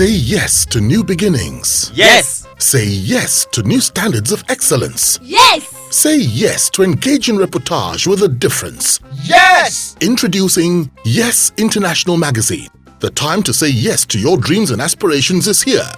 Say yes to new beginnings. Yes. Say yes to new standards of excellence. Yes. Say yes to engaging reportage with a difference. Yes. Introducing Yes International Magazine. The time to say yes to your dreams and aspirations is here.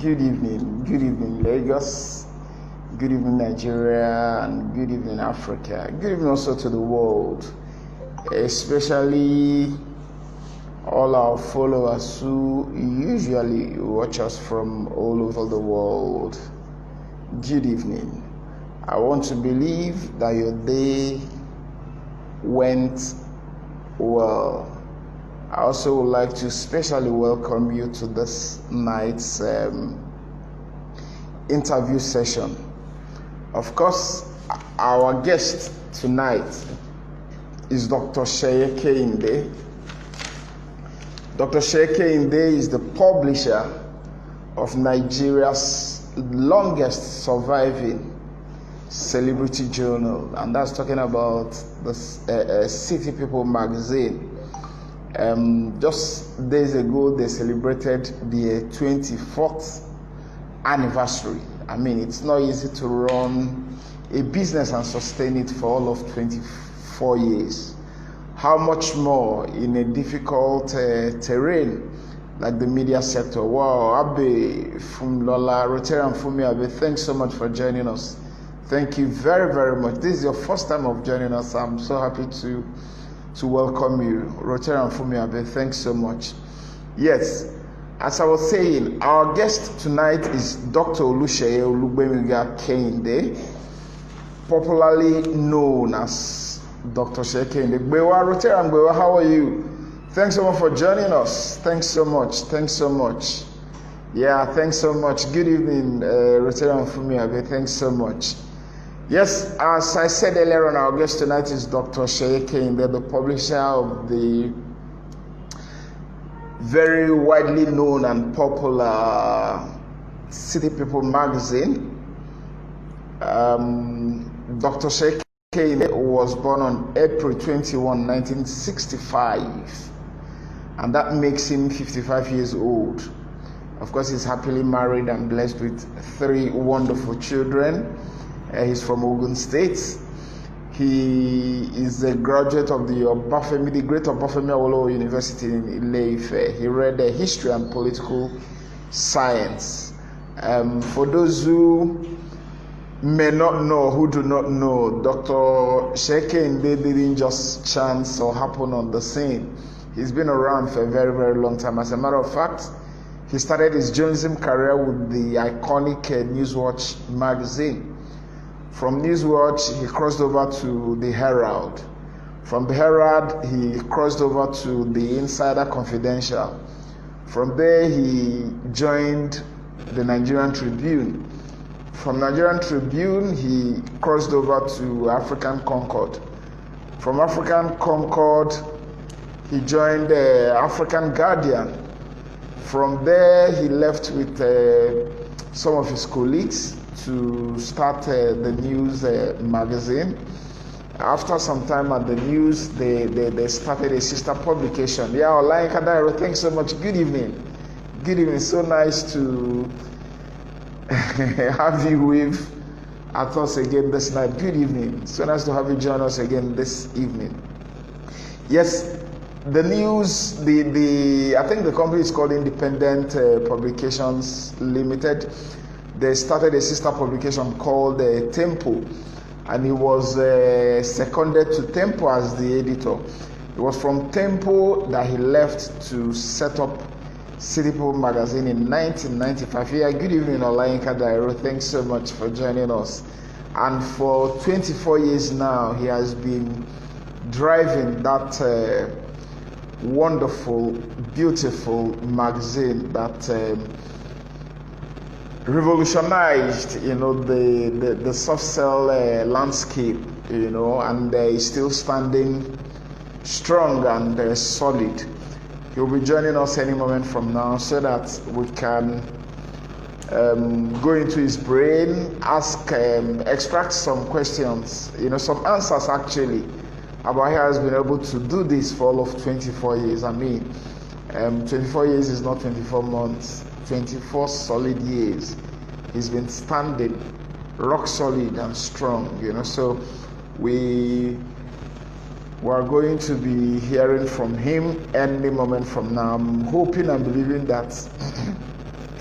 Good evening Lagos, good evening Nigeria, and good evening Africa, good evening also to the world, especially all our followers who usually watch us from all over the world. Good evening. I want to believe that your day went well. I also would like to specially welcome you to this night's interview session. Of course, our guest tonight is Dr. Seye Kehinde. Dr. Seye Kehinde is the publisher of Nigeria's longest surviving celebrity journal, and that's talking about the City People magazine. Just days ago, they celebrated the 24th anniversary. I mean, it's not easy to run a business and sustain it for all of 24 years. How much more in a difficult terrain like the media sector? Wow, Abe from Lola, Rotary and Fumi Abe, thanks so much for joining us. Thank you very, very much. This is your first time of joining us. I'm so happy to welcome you. Rotary and Fumi Abe, thanks so much. Yes, as I was saying, our guest tonight is Dr. Seye Kehinde, popularly known as Dr. Seye Kehinde. Gbewa, Rotary and Gbewa, how are you? Thanks so much for joining us. Thanks so much. Thanks so much. Yeah, thanks so much. Good evening, Rotary and Fumi Abe. Thanks so much. Yes, as I said earlier on, our guest tonight is Dr. Seye Kehinde, the publisher of the very widely known and popular City People magazine. Dr. Seye Kehinde was born on April 21, 1965, and that makes him 55 years old. Of course, he's happily married and blessed with 3 wonderful children. He's from Ogun State. He is a graduate of the Great Obafemi Awolowo University in Ile-Ife. He read history and political science. For those who may not know, who do not know, Dr. Seye Kehinde didn't just chance or happen on the scene. He's been around for a very, very long time. As a matter of fact, he started his journalism career with the iconic Newswatch magazine. From Newswatch, he crossed over to the Herald. From the Herald, he crossed over to the Insider Confidential. From there, he joined the Nigerian Tribune. From Nigerian Tribune, he crossed over to African Concord. From African Concord, he joined the African Guardian. From there, he left with some of his colleagues to start the news magazine. After some time at the news, they started a sister publication. Yeah, Olayin Kadairo, thanks so much. Good evening. Good evening. So nice to have you with us again this night. Good evening. So nice to have you join us again this evening. Yes, the news, I think the company is called Independent Publications Limited. They started a sister publication called Tempo, and he was seconded to Tempo as the editor. It was from Tempo that he left to set up City People magazine in 1995. Yeah, good evening, Olayinka Dairo. Thanks so much for joining us. And for 24 years now, he has been driving that wonderful, beautiful magazine that revolutionized, the soft cell landscape, and is still standing strong and solid. He'll be joining us any moment from now so that we can go into his brain, ask, extract some questions, some answers actually about how he has been able to do this for all of 24 years. I mean, 24 years is not 24 months, 24 solid years. He's been standing rock solid and strong, so we are going to be hearing from him any moment from now. I'm hoping and believing that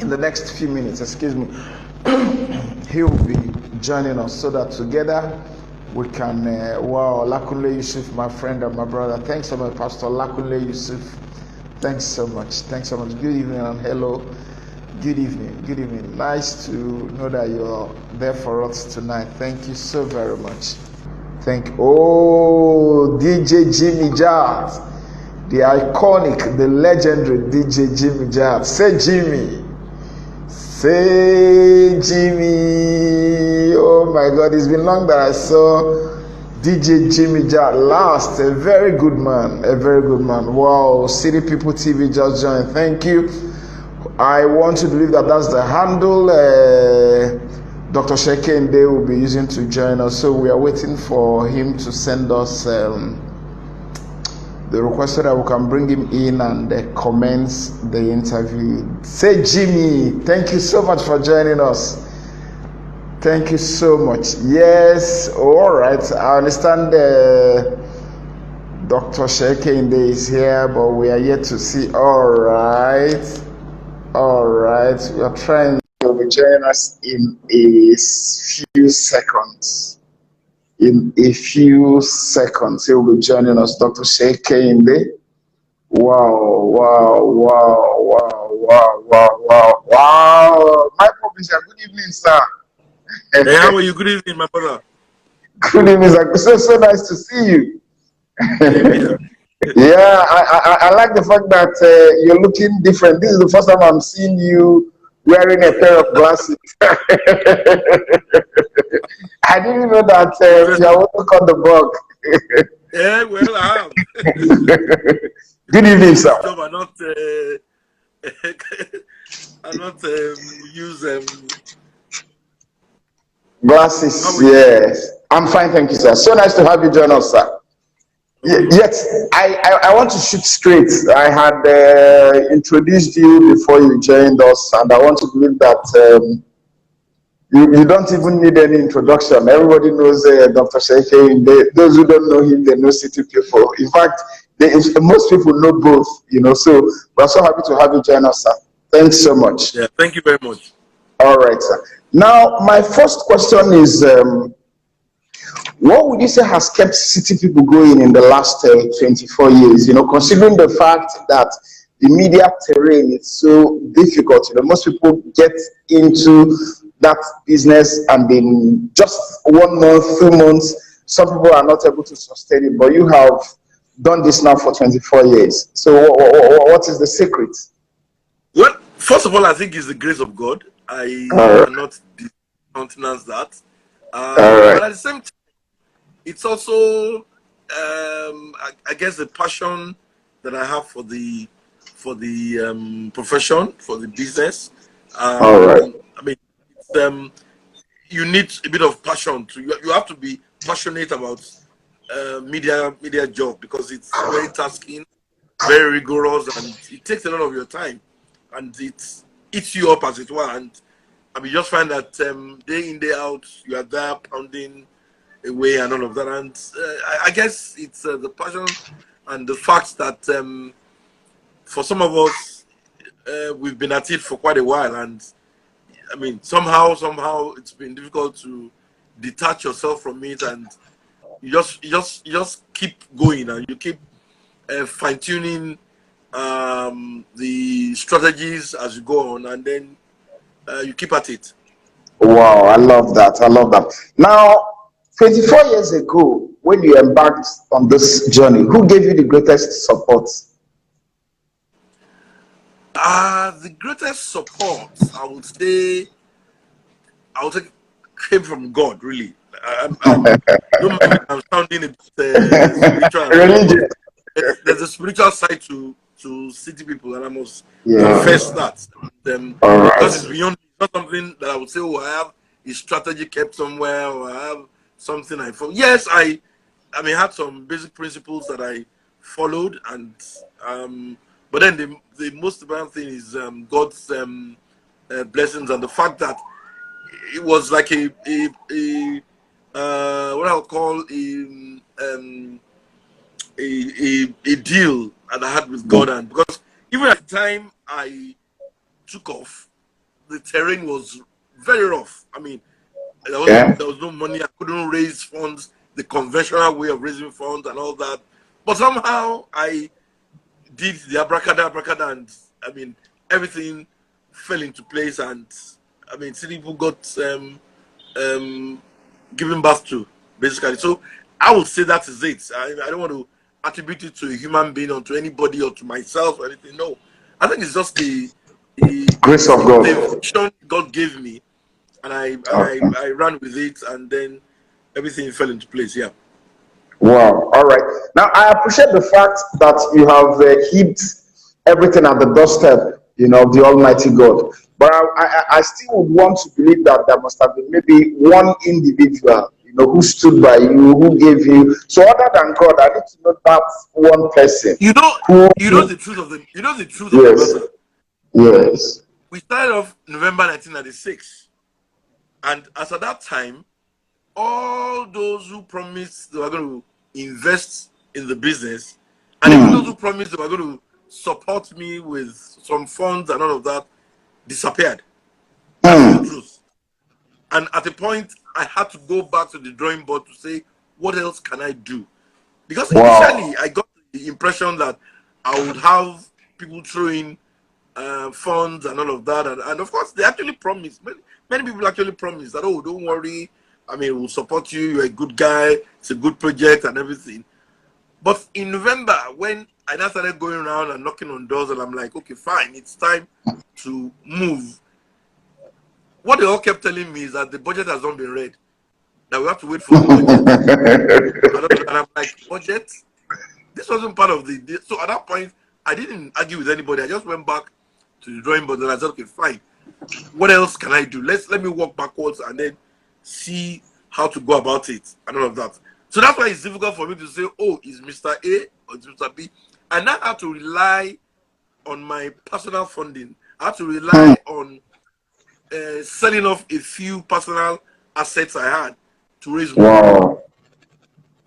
in the next few minutes, he will be joining us so that together we can, wow, Lakunle Yusuf, my friend and my brother. Thanks so much, Pastor Lakunle Yusuf. Thanks so much. Thanks so much. Good evening and hello. Good evening. Good evening. Nice to know that you're there for us tonight. Thank you so very much. DJ Jimmy Jazz, the iconic, the legendary DJ Jimmy Jazz. Say Jimmy. Oh my God, it's been long that I saw DJ Jimmy Jazz last. A very good man. Wow, City People TV just joined. Thank you. I want to believe that that's the handle Dr. Seye Kehinde will be using to join us. So we are waiting for him to send us the request so that we can bring him in and commence the interview. Say Jimmy, thank you so much for joining us. Thank you so much. Yes, all right. I understand Dr. Seye Kehinde is here, but we are yet to see. All right. We are trying. He'll be joining us in a few seconds. He'll be joining us, Dr. Seye Kehinde. Wow. My publisher, good evening, sir. Hey, how are you? Good evening, my brother. Good evening, sir. So nice to see you. Yeah, I like the fact that you're looking different. This is the first time I'm seeing you wearing a pair of glasses. I didn't know that you are working on the bug. Yeah, well, I am. Good evening, sir. Job, I not use glasses. Yes, I'm fine, thank you, sir. So nice to have you join us, sir. Yes, I want to shoot straight. I had introduced you before you joined us, and I want to believe that you don't even need any introduction. Everybody knows Dr. Seye Kehinde. Those who don't know him, they know City People. In fact, most people know both, so we're so happy to have you join us, sir. Thanks so much. Yeah, thank you very much. All right, sir. Now, my first question is, what would you say has kept City People going in the last 24 years? Considering the fact that the media terrain is so difficult, most people get into that business and in just 1 month, 2 months, some people are not able to sustain it, but you have done this now for 24 years. So what is the secret? Well, first of all, I think it's the grace of God. I cannot countenance that. But at the same time, it's also, I guess, the passion that I have for the profession, for the business. I mean, you need a bit of passion you have to be passionate about media job, because it's very tasking, very rigorous, and it takes a lot of your time, and it eats you up, as it were. And I mean, just find that day in, day out, you are there pounding away and all of that. And I guess it's the passion and the fact that for some of us, we've been at it for quite a while, and I mean, somehow it's been difficult to detach yourself from it, and you just keep going, and you keep fine-tuning the strategies as you go on, and then you keep at it. Wow, I love that. I love that. Now, 24 years ago, when you embarked on this journey, who gave you the greatest support? The greatest support, I would say, came from God. Really, don't mind me, I'm sounding a bit spiritual and stuff, but Religion. there's a spiritual side to city people, and I must confess Yeah. that. All Because it's right. beyond, it's not something that I would say, oh, I have a strategy kept somewhere, or I have something I follow. Yes, I mean, had some basic principles that I followed, and but then the most important thing is God's blessings, and the fact that it was like what I'll call a deal that I had with God. And because even at the time I took off, the terrain was very rough. I mean, Yeah. there was no money. I couldn't raise funds the conventional way of raising funds and all that. But somehow I did the abracadabra, and I mean everything fell into place, and I mean people got um, given birth to, basically. So I would say that is it. I don't want to attribute it to a human being or to anybody or to myself or anything. No, I think it's just Grace of the God. vision God gave me, and Okay. I ran with it, and then everything fell into place. Yeah. Wow. All right. Now, I appreciate the fact that you have hid everything at the doorstep, of the Almighty God. But I still would want to believe that there must have been maybe one individual, who stood by you, who gave you. So, other than God, I need to know that one person You know, who. you know the truth of the Yes. matter. Yes. We started off November 1996, and as at that time, all those who promised they were going to invest in the business, and even those who promised they were going to support me with some funds and all of that, disappeared. That is the truth. And at a point, I had to go back to the drawing board to say, what else can I do? Because Wow. initially, I got the impression that I would have people throwing funds and all of that. And of course, they actually promised, many people actually promised that, oh, don't worry. I mean, we'll support you. You're a good guy. It's a good project and everything. But in November, when I now started going around and knocking on doors, and I'm like, okay, fine, it's time to move. What they all kept telling me is that the budget has not been read. That we have to wait for the budget. And I'm like, budget? This wasn't part of the. So at that point, I didn't argue with anybody. I just went back to the drawing board and I said, okay, fine. What else can I do? Let me walk backwards and then see how to go about it and all of that. So that's why it's difficult for me to say, oh, is Mr. A or is Mr. B. I now have to rely on my personal funding. I have to rely on selling off a few personal assets I had to raise money. Wow.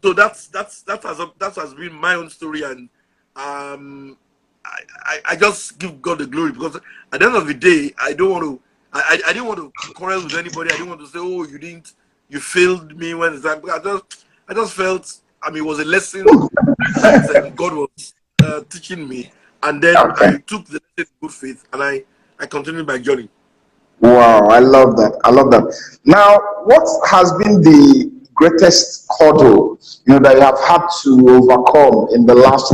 So that has been my own story, and I just give God the glory, because at the end of the day, I don't want to. I didn't want to quarrel with anybody. I didn't want to say, "Oh, you failed me when it's time." I just felt, I mean, it was a lesson that God was teaching me, and then Okay. I took the lesson in good faith, and I continued my journey. Wow, I love that. I love that. Now, what has been the greatest hurdle that you have had to overcome in the last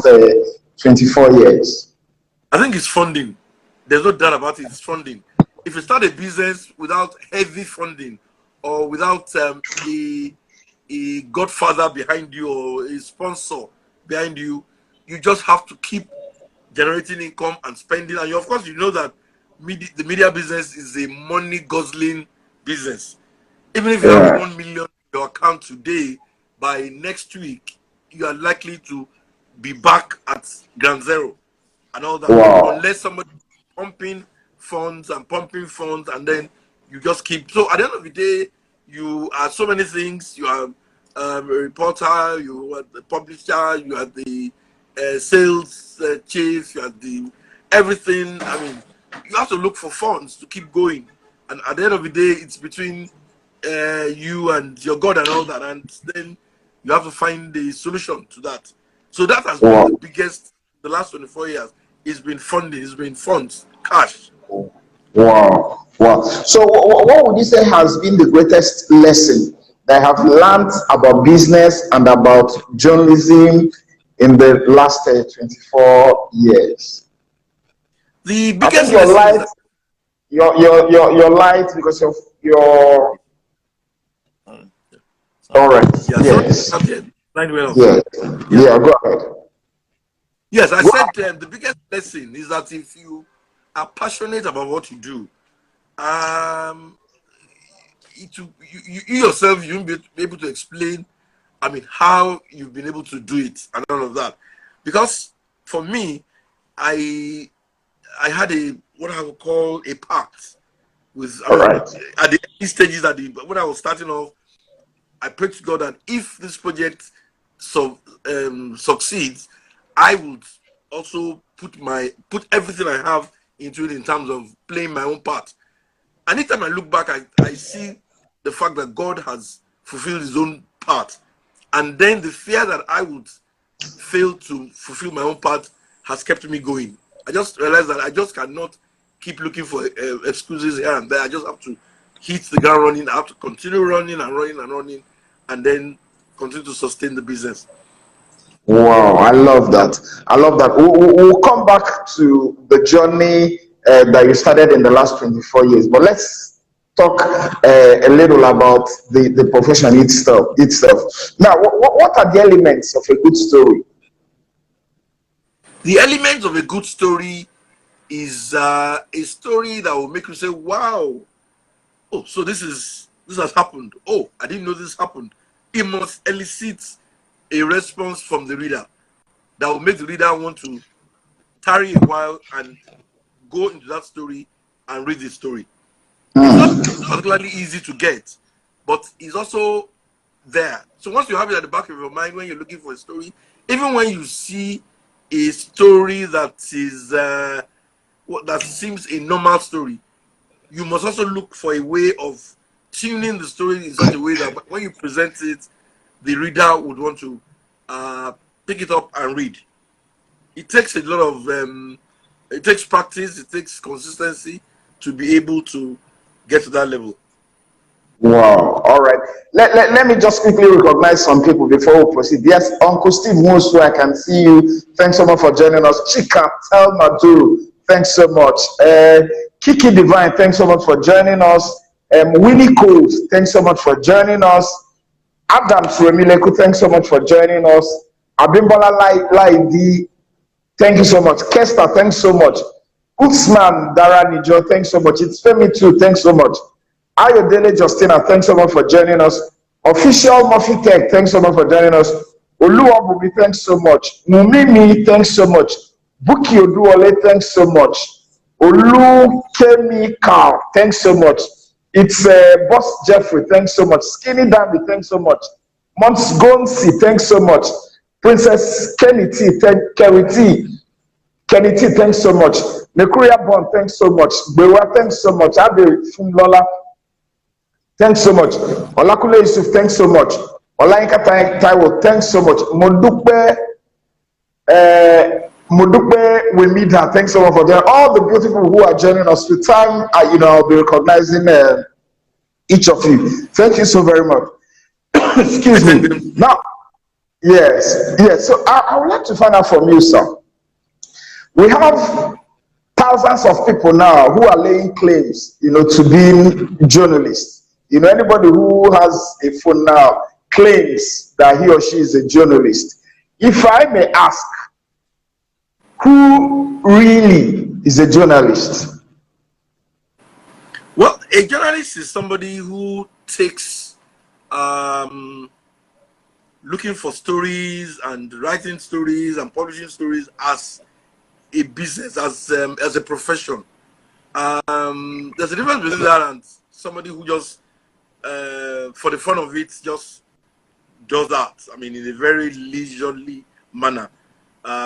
24 years? I think it's funding. There's no doubt about it. It's funding. If you start a business without heavy funding, or without a godfather behind you or a sponsor behind you, you just have to keep generating income and spending. And of course, you know that the media business is a money guzzling business. Even if you have Yeah. 1 million in your account today, by next week, you are likely to be back at ground zero and all that, Wow. unless somebody pumping pumping funds, and then you just keep. So at the end of the day, you are so many things. You are a reporter, you are the publisher, you are the sales chief, you are the everything. I mean, you have to look for funds to keep going, and at the end of the day, it's between you and your God and all that, and then you have to find the solution to that. So that has been Wow. the biggest, the last 24 years. It's been funding, it's been funds, cash. Wow. Wow. So, what would you say has been the greatest lesson that I have learned about business and about journalism in the last 24 years? The I think biggest your lesson is light, that, your light because of your. All right. yeah, sorry, Yes. I'm here. Line went off. Yeah. Yeah. Yeah. Go ahead. Yes, I Go said the biggest lesson is that if you are passionate about what you do, um, you yourself, you won't be able to explain, I mean, how you've been able to do it and all of that. Because for me, I I had a what I would call a pact with, I All mean, right. at the early stages, when I was starting off, I prayed to God that if this project succeeds, I would also put everything I have into it in terms of playing my own part. Anytime I look back, I see the fact that God has fulfilled his own part. And then the fear that I would fail to fulfill my own part has kept me going. I just realized that I just cannot keep looking for excuses here and there. I just have to hit the ground running. I have to continue running and running and running, and then continue to sustain the business. Wow, I love that. I love that. We'll come back to the journey that you started in the last 24 years, but let's talk a little about the profession itself. Now, what are the elements of a good story? The element of a good story is a story that will make you say, "Wow, oh, so this has happened. Oh, I didn't know this happened." It must elicit a response from the reader that will make the reader want to tarry a while and go into that story and read the story. It's not particularly easy to get, but it's also there. So once you have it at the back of your mind when you're looking for a story, even when you see a story that is that seems a normal story, you must also look for a way of tuning the story in such a way that when you present it, the reader would want to uh, pick it up and read. It takes a lot of it takes practice, it takes consistency to be able to get to that level. Wow. All right. Let me just quickly recognize some people before we proceed. Yes, Uncle Steve Musu, I can see you. Thanks so much for joining us. Chika Telmaduru, thanks so much. Kiki Divine, thanks so much for joining us. Winnie Coles, thanks so much for joining us. Adams Remileku, thanks so much for joining us. Abimbola Laidi, thank you so much. Kester, thanks so much. Usman Daranijo, thanks so much. It's Femi too, thanks so much. Ayodele Justina, thanks so much for joining us. Official Murphy Tech, thanks so much for joining us. Oluwabubi, thanks so much. Mumimi, thanks so much. Buki Oduole, thanks so much. Olu Kemi Carl, thanks so much. It's Boss Jeffrey, thanks so much. Skinny Dandy, thanks so much. Monsgonsi, thanks so much. Princess Kenny T, Kenny T, thanks so much. Nekuria Bond, thanks so much. Bewa, thanks so much. Abe Funlola, thanks so much. Olakule Yusuf, thanks so much. Olayinka Taiwo, thanks so much. Modupe Wemida, thanks so much for joining. All the beautiful who are joining us. With time, I'll be recognizing each of you. Thank you so very much. I Excuse thank me. them. Now, yes. So I would like to find out from you, sir. We have thousands of people now who are laying claims, to being journalists. Anybody who has a phone now claims that he or she is a journalist. If I may ask, who really is a journalist? Well, a journalist is somebody who takes looking for stories and writing stories and publishing stories as a business, as a profession. There's a difference between that and somebody who just for the fun of it just does that. I mean, in a very leisurely manner.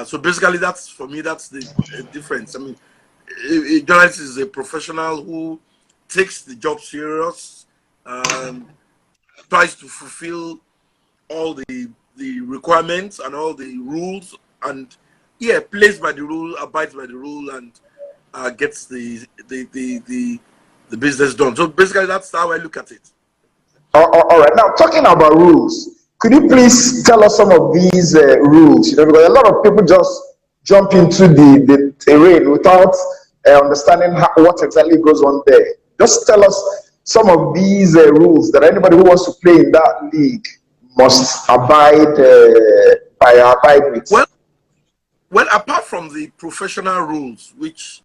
So basically, that's for me. That's the difference. I mean, a journalist is a professional who takes the job serious, tries to fulfill all the requirements and all the rules, and yeah, plays by the rule, abides by the rule, and gets the business done. So basically, that's how I look at it. All right. Now, talking about rules, could you please tell us some of these rules? You know, because a lot of people just jump into the terrain without understanding what exactly goes on there. Just tell us some of these rules that anybody who wants to play in that league must abide with. Well, apart from the professional rules, which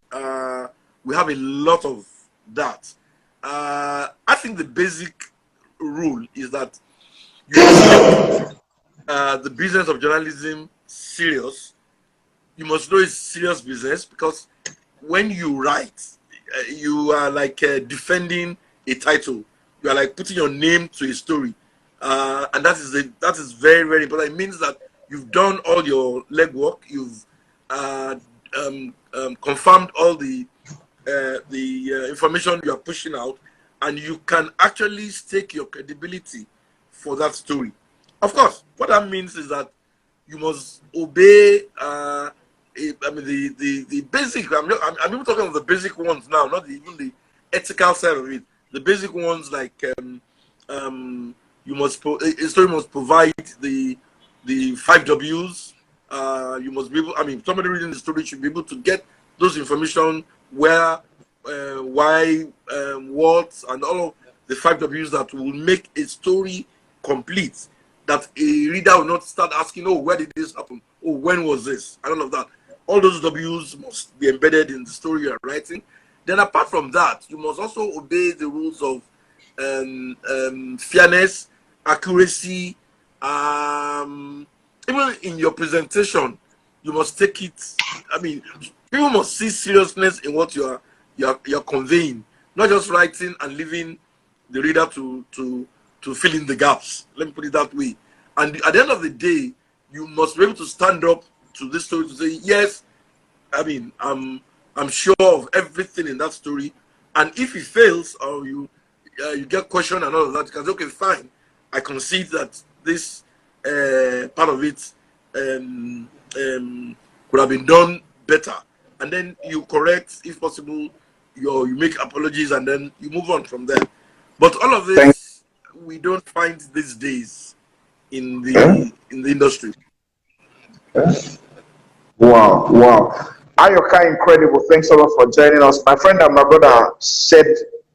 we have a lot of that, I think the basic rule is that you must take the business of journalism serious. You must know it's serious business, because when you write, you are like defending a title. You are like putting your name to a story, and that is very, very important. It means that you've done all your legwork. You've confirmed all the information you are pushing out, and you can actually stake your credibility for that story. Of course, what that means is that you must obey. I mean, the basic. I'm even talking about the basic ones now, not even the ethical side of it. The basic ones, like you must a story must provide the 5 Ws. You must be able. I mean, somebody reading the story should be able to get those information, where, why, what, and all of the 5 Ws that will make a story complete. That a reader will not start asking, "Oh, where did this happen? Oh, when was this?" and all of that. All those W's must be embedded in the story you are writing. Then, apart from that, you must also obey the rules of fairness, accuracy. Even in your presentation, you must take it. I mean, people must see seriousness in what you're conveying, not just writing and leaving the reader to fill in the gaps. Let me put it that way. And at the end of the day, you must be able to stand up to this story to say, yes, I mean, I'm sure of everything in that story. And if it fails, or you get questioned and all of that, you can say, okay, fine, I concede that this part of it could have been done better. And then you correct, if possible, you make apologies, and then you move on from there. But all of this, we don't find these days in the industry. Wow. Ayoka, incredible. Thanks so much for joining us. My friend and my brother said,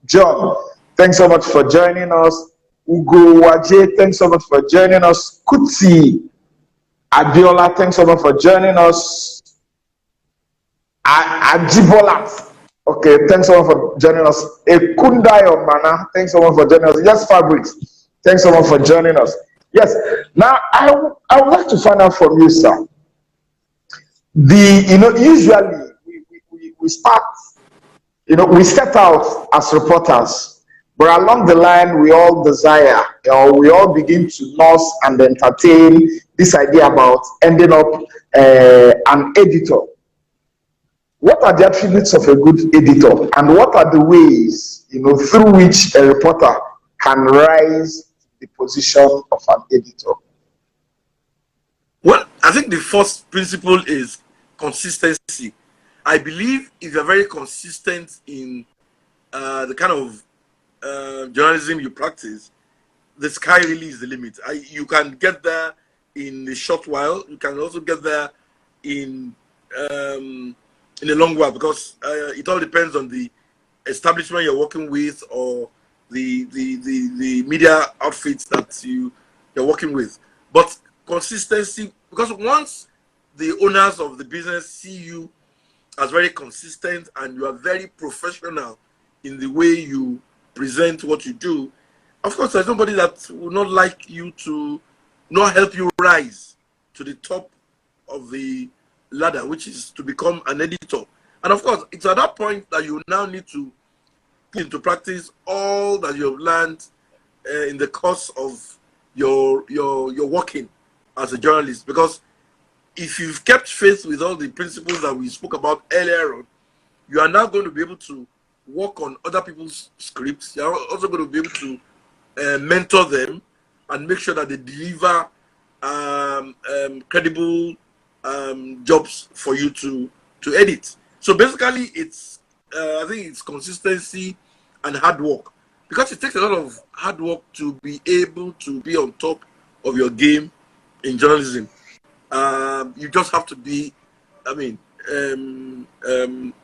John, thanks so much for joining us. Ugo Waje, thanks so much for joining us. Kuti Abiola, thanks so much for joining us. Ajibola, okay, thanks so much for joining us. Ekundai Omana, thanks so much for joining us. Yes, Fabrics, thanks so much for joining us. Yes, now I would like to find out from you, sir. Usually we start, we step out as reporters, but along the line we all desire, we all begin to nurse and entertain this idea about ending up an editor. What are the attributes of a good editor, and what are the ways, through which a reporter can rise to the position of an editor? Well, I think the first principle is consistency. I believe if you're very consistent in the kind of journalism you practice, the sky really is the limit. You can get there in a short while. You can also get there in a long while, because it all depends on the establishment you're working with, or the media outfits that you're working with. But consistency, because once the owners of the business see you as very consistent and you are very professional in the way you present what you do, of course there's nobody that will not like you to not help you rise to the top of the ladder, which is to become an editor. And of course, it's at that point that you now need to put into practice all that you have learned in the course of your working as a journalist. Because if you've kept faith with all the principles that we spoke about earlier on, you are now going to be able to work on other people's scripts. You are also going to be able to mentor them, and make sure that they deliver credible jobs for you to edit. So basically, it's I think it's consistency and hard work, because it takes a lot of hard work to be able to be on top of your game in journalism. You just have to be, I mean,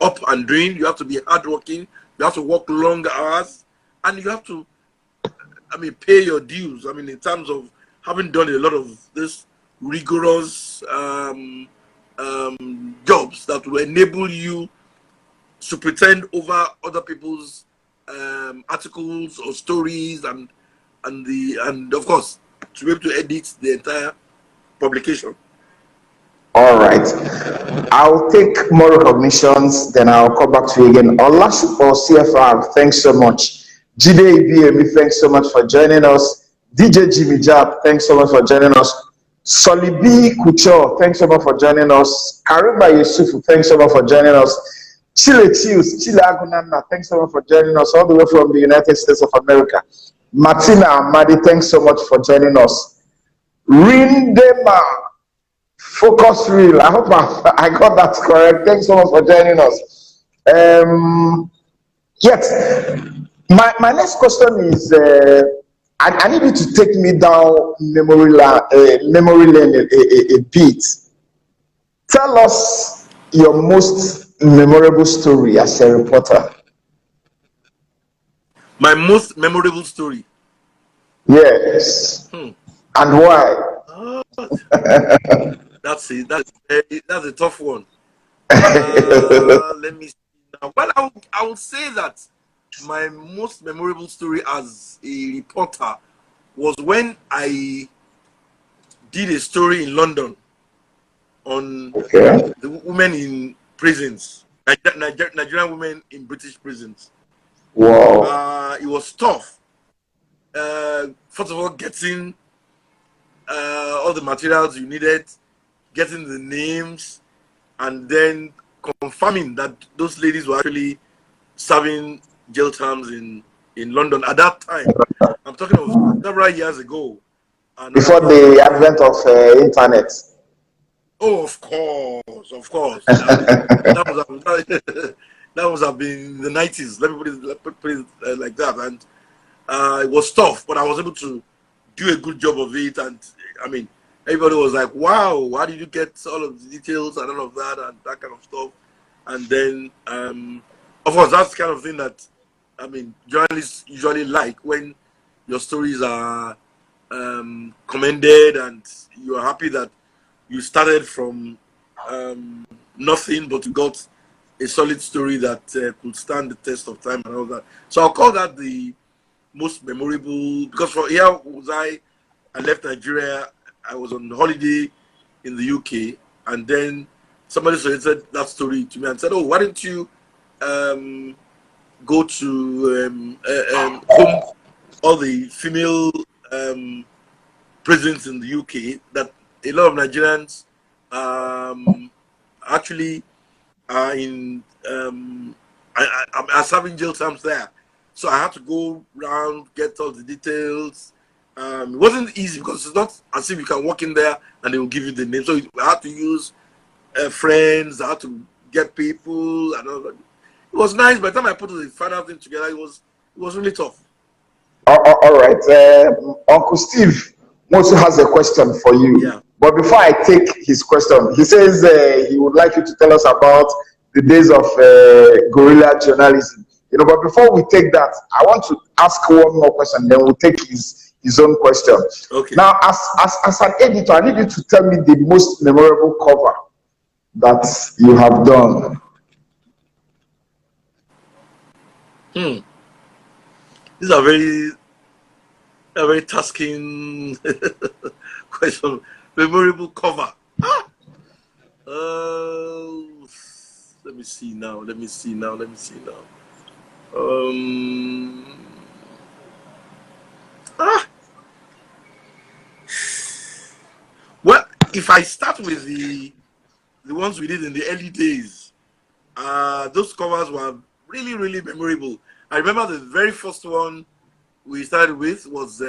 up and doing. You have to be hardworking. You have to work long hours, and you have to, I mean, pay your dues. I mean, in terms of having done a lot of this rigorous jobs that will enable you to pretend over other people's articles or stories, and of course to be able to edit the entire publication. All right. I'll take more recognitions, then I'll come back to you again. Olasipo CFR, thanks so much. Jide Ibiemi, thanks so much for joining us. DJ Jimmy Jab, thanks so much for joining us. Solibi Kucho, thanks so much for joining us. Kariba Yusufu, thanks so much for joining us. Chile Chius, Chile Agunana, thanks so much for joining us all the way from the United States of America. Martina Amadi, thanks so much for joining us. Rindema Focus Reel, I hope I got that correct. Thanks so much for joining us. Yes, my next question is, I need you to take me down memory lane a bit. Tell us your most memorable story as a reporter. My most memorable story. Yes. And why? That's it. That's a tough one. Let me see now. Well, I would say that my most memorable story as a reporter was when I did a story in London on the women in prisons, Nigerian women in British prisons. Wow. It was tough. First of all, getting all the materials you needed, getting the names, and then confirming that those ladies were actually serving jail terms in London at that time. I'm talking of several years ago. Before the advent of internet. Oh, of course. That must have been the 90s. Let me put it like that. And it was tough, but I was able to do a good job of it. And I mean, everybody was like, wow, how did you get all of the details and all of that and that kind of stuff? And then, of course, that's the kind of thing that, I mean, journalists usually like, when your stories are commended and you are happy that you started from nothing, but you got a solid story that could stand the test of time and all that. So I'll call that the most memorable, because from here was I left Nigeria. I was on holiday in the UK, and then somebody suggested that story to me and said, oh, why don't you go to home, all the female prisons in the UK that a lot of Nigerians actually are in are serving jail terms there. So I had to go around, get all the details. It wasn't easy because it's not as if you can walk in there and they will give you the name. So I had to use friends, I had to get people, and all that. It was nice. By the time I put the final thing together, it was really tough. All right. Uncle Steve also has a question for you. Yeah. But before I take his question, he says he would like you to tell us about the days of guerrilla journalism. But before we take that, I want to ask one more question, then we'll take his own question. Okay. Now, as an editor, I need you to tell me the most memorable cover that you have done. These are very tasking question. Memorable cover. Let me see now. Well, if I start with the ones we did in the early days, those covers were really, really memorable. I remember the very first one we started with was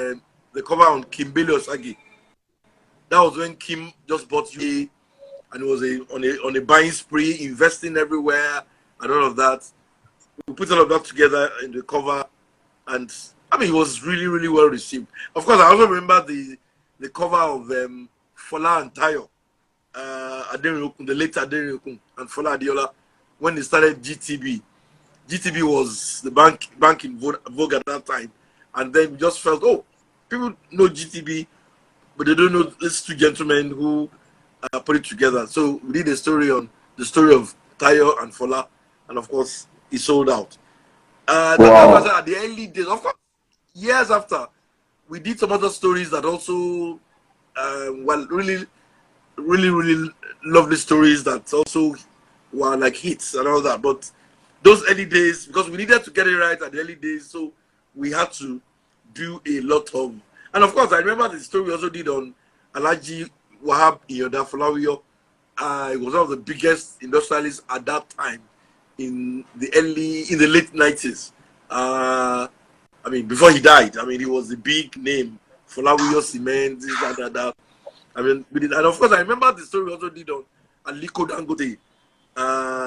the cover on Kim Osagi. That was when Kim just bought you, and it was on a buying spree, investing everywhere, and all of that. We put all of that together in the cover, and I mean, it was really, really well received. Of course, I also remember the cover of Fola and Tayo, the late Adenokun and Fola Adiola, when they started GTB. GTB was the bank in vogue at that time, and then we just felt, oh, people know GTB, but they don't know these two gentlemen who put it together. So we did a story on the story of Tayo and Fola, and of course, it sold out. That was at the early days. Of course, years after, we did some other stories that also, well, really, really, really lovely stories that also were like hits and all that. But those early days, because we needed to get it right at the early days, so we had to do a lot of. And of course, I remember the story we also did on Alhaji Wahab Iyoda Folawiyo. It was one of the biggest industrialists at that time in the late 90s. I mean, before he died, I mean, he was a big name. Folawiyo Cement, this, that. I mean, we did, and of course, I remember the story we also did on Aliko Dangote.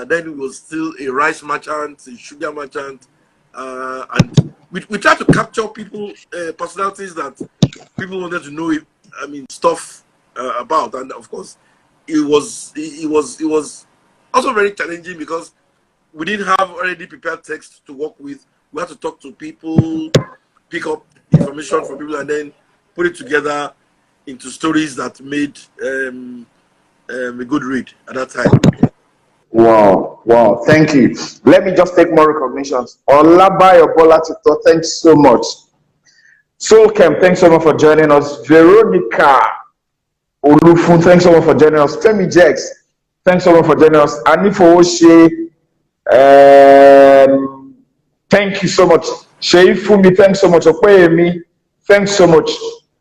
Then he was still a rice merchant, a sugar merchant, and we tried to capture people, personalities that people wanted to know. I mean, stuff about, and of course, it was also very challenging because we didn't have already prepared text to work with. We had to talk to people, pick up information from people, and then put it together into stories that made a good read at that time. Wow, thank you. Let me just take more recognitions. Olabayo Bola Tito, thanks so much. Soul Camp, thanks so much for joining us. Veronica Olufun, thanks so much for joining us. Femi Jex, thanks so much for joining us. Anifo Oshe, thank you so much. Sheifumi, thanks so much. Okweyemi, thanks so much.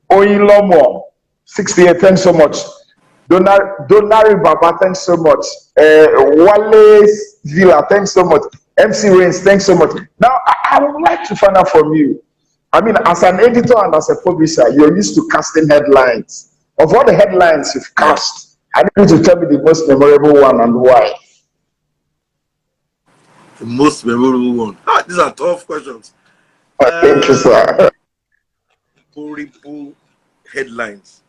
Oyilomo, 68, thanks so much. Donari Baba, thanks so much. Wale Villa, thanks so much. MC Rains, thanks so much. Now, I would like to find out from you. I mean, as an editor and as a publisher, you're used to casting headlines. Of all the headlines you've cast, I need you to tell me the most memorable one and why. The most memorable one. These are tough questions. Thank you, sir. Horrible headlines.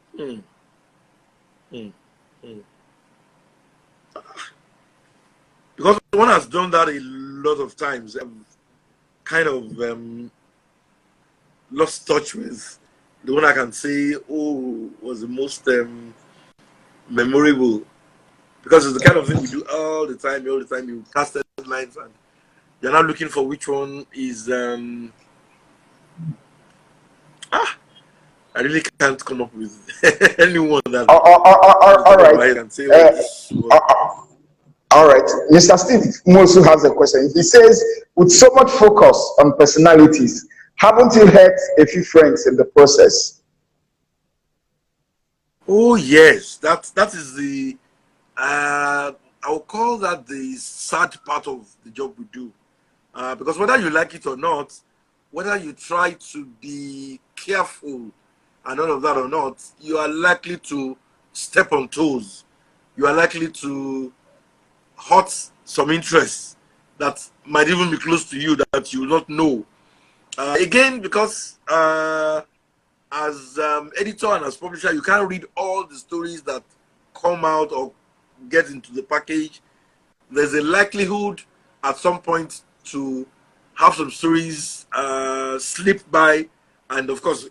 Because one has done that a lot of times. Kind of lost touch with the one I can say, oh, was the most memorable. Because it's the kind of thing we do all the time. You cast headlines and you're not looking for which one is. I really can't come up with anyone that. All right. And say, all right. Mr. Steve Mosu has a question. He says, with so much focus on personalities, haven't you hurt a few friends in the process? Oh yes, that is the. I'll call that the sad part of the job we do, because whether you like it or not, whether you try to be careful and all of that or not, you are likely to step on toes. You are likely to hurt some interests that might even be close to you that you will not know. Again, because as editor and as publisher, you can't read all the stories that come out or get into the package. There's a likelihood at some point to have some stories slip by, and of course,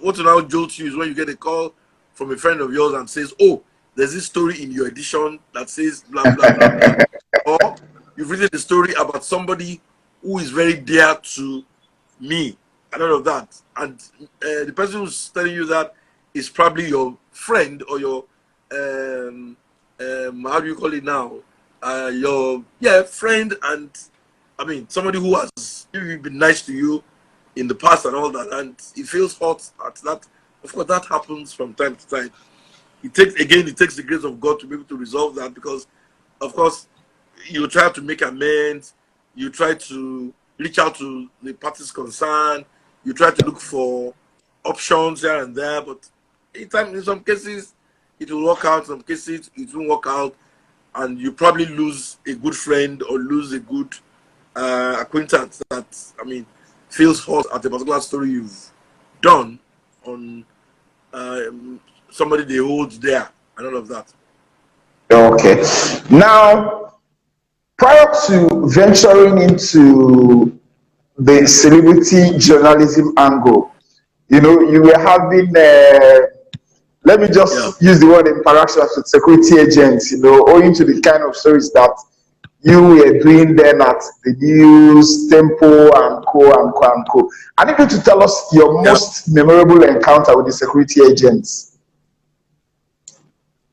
what will now jolt you is when you get a call from a friend of yours and says, "Oh, there's this story in your edition that says blah blah blah blah," or you've written a story about somebody who is very dear to me and all of that, and the person who's telling you that is probably your friend or your how do you call it now? Your friend, and I mean somebody who has maybe been nice to you in the past and all that, and it feels hot at that. Of course, that happens from time to time. It takes the grace of God to be able to resolve that, because, of course, you try to make amends, you try to reach out to the parties concerned, you try to look for options here and there, but in some cases it will work out, some cases it won't work out, and you probably lose a good friend or lose a good acquaintance that, I mean, feels hot at a particular story you've done on somebody they hold there and all of that. Okay. Now, prior to venturing into the celebrity journalism angle, you were having, let me just use the word interactions with security agents, owing to the kind of stories that you were doing then at the news, Tempo, and co, and co, and co. I need you to tell us your most memorable encounter with the security agents.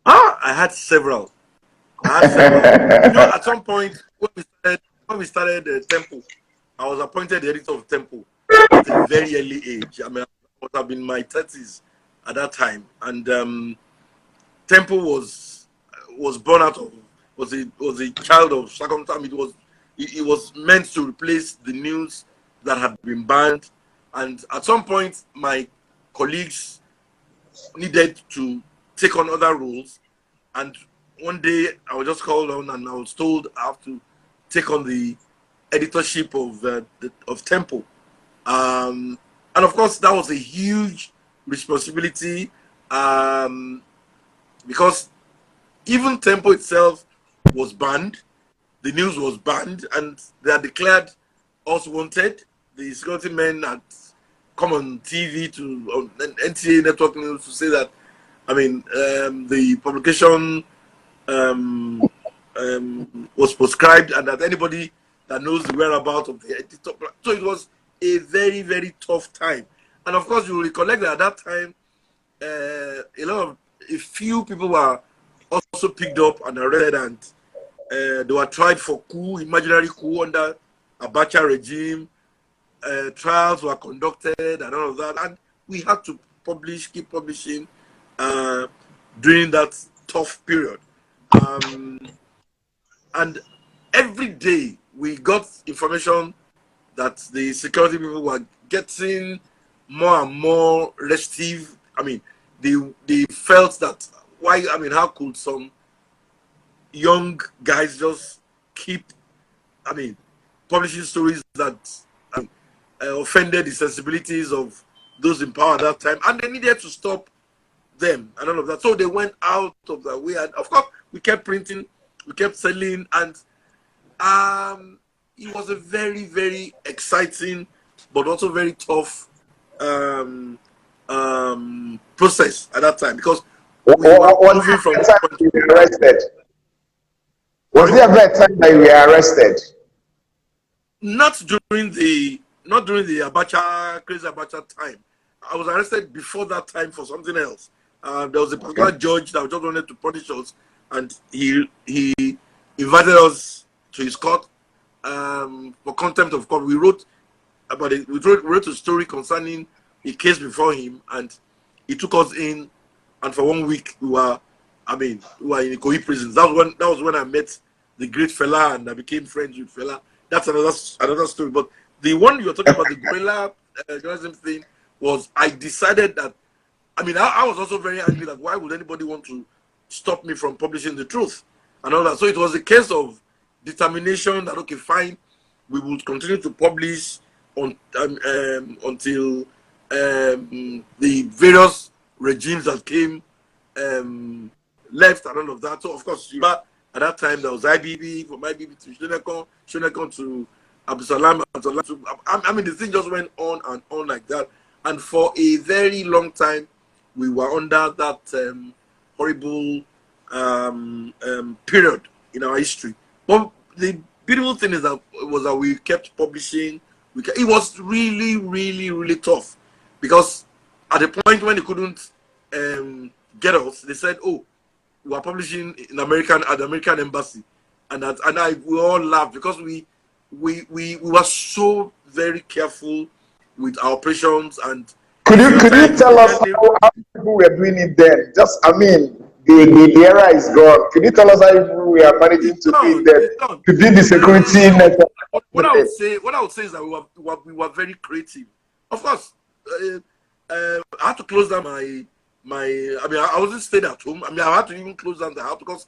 I had several. At some point when we started Tempo, I was appointed the editor of Tempo at a very early age. I mean, I must have been in my 30s at that time, and Tempo was born out of was a child of circumstance. It was meant to replace the news that had been banned, and at some point my colleagues needed to take on other roles, and one day I was just called on and I was told I have to take on the editorship of Tempo, and of course that was a huge responsibility, because even Tempo itself was banned, the news was banned, and they had declared us wanted. The security men had come on TV on NTA Network News to say that, I mean, the publication was proscribed, and that anybody that knows the whereabouts of the editor. So it was a very, very tough time. And of course, you will recollect that at that time, a few people were also picked up and arrested, and they were tried for coup, imaginary coup under Abacha regime. Trials were conducted and all of that, and we had to keep publishing during that tough period. And every day we got information that the security people were getting more and more restive. I mean, they felt that, why? I mean, how could some young guys just keep, I mean, publishing stories that offended the sensibilities of those in power at that time, and they needed to stop them and all of that. So they went out of the way, and of course we kept printing, we kept selling, and it was a very, very exciting but also very tough process at that time, because we were moving from you were arrested. Was there ever a time that you were arrested? Not during the Abacha, crazy Abacha time. I was arrested before that time for something else. There was a particular judge that just wanted to punish us, and he invited us to his court for contempt of court. We wrote about it. We wrote a story concerning a case before him, and he took us in, and for 1 week we were in Ikoyi prison. That was when I met the great fella, and I became friends with fella. That's another story. But the one you were talking about, the guerrilla journalism thing, was I decided that, I mean, I was also very angry that why would anybody want to stop me from publishing the truth and all that. So it was a case of determination that, okay, fine, we will continue to publish until the various regimes that came left and all of that. So of course, at that time there was IBB, from IBB to Shonekon to Abdusalam, I mean, the thing just went on and on like that. And for a very long time, we were under that horrible period in our history. But the beautiful thing is that we kept publishing. It was really, really, really tough, because at the point when they couldn't get us, they said, "Oh, we are publishing at the American embassy," and we all laughed, because we were so very careful with our operations. And could you tell us how people were doing it then? Just, I mean, the era is gone. Could you tell us how people were managing to do that, to do the security network? What I would say is that we were very creative. Of course, I had to close down I mean, I wasn't staying at home. I mean, I had to even close down the house because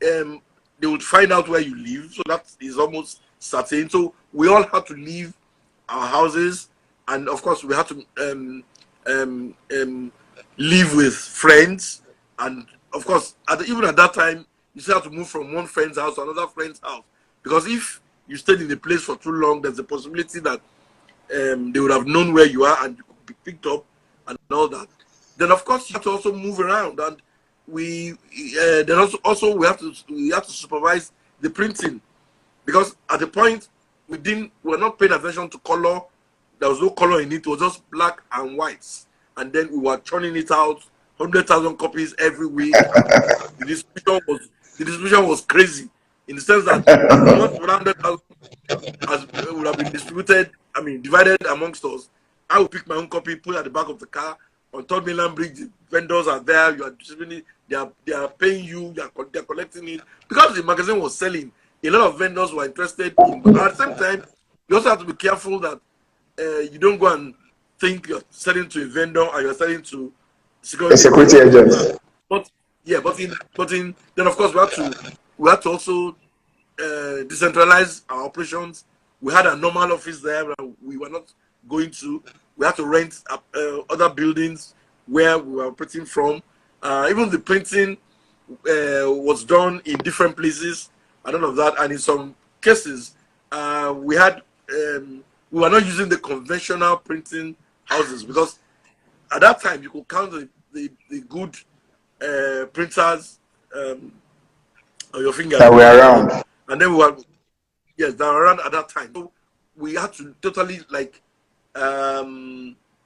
they would find out where you live. So that is almost certain. So we all had to leave our houses, and of course we had to live with friends. And of course, even at that time, you still have to move from one friend's house to another friend's house, because if you stayed in the place for too long, there's a possibility that they would have known where you are and you could be picked up and all that. Then of course you have to also move around, and we then also we have to supervise the printing, because at the point we were not paying attention to color. There was no color in it. It was just black and whites, and then we were churning it out 100,000 copies every week. The distribution was crazy, in the sense that not 100,000 would have been distributed. I mean, divided amongst us. I would pick my own copy, put it at the back of the car. On Third Mainland Bridge, the vendors are there. You are distributing it. They are paying you. They are collecting it, because the magazine was selling. A lot of vendors were interested in, but at the same time, you also have to be careful that you don't go and think you're selling to a vendor and you're selling to security agents. But yeah, but then of course we had to also decentralize our operations. We had a normal office there that we were not going to. We had to rent other buildings where we were operating from. Even the printing was done in different places and all of that. And in some cases, we were not using the conventional printing houses, because at that time you could count the good printers on your fingers that were around. And then that were around at that time. So we had to totally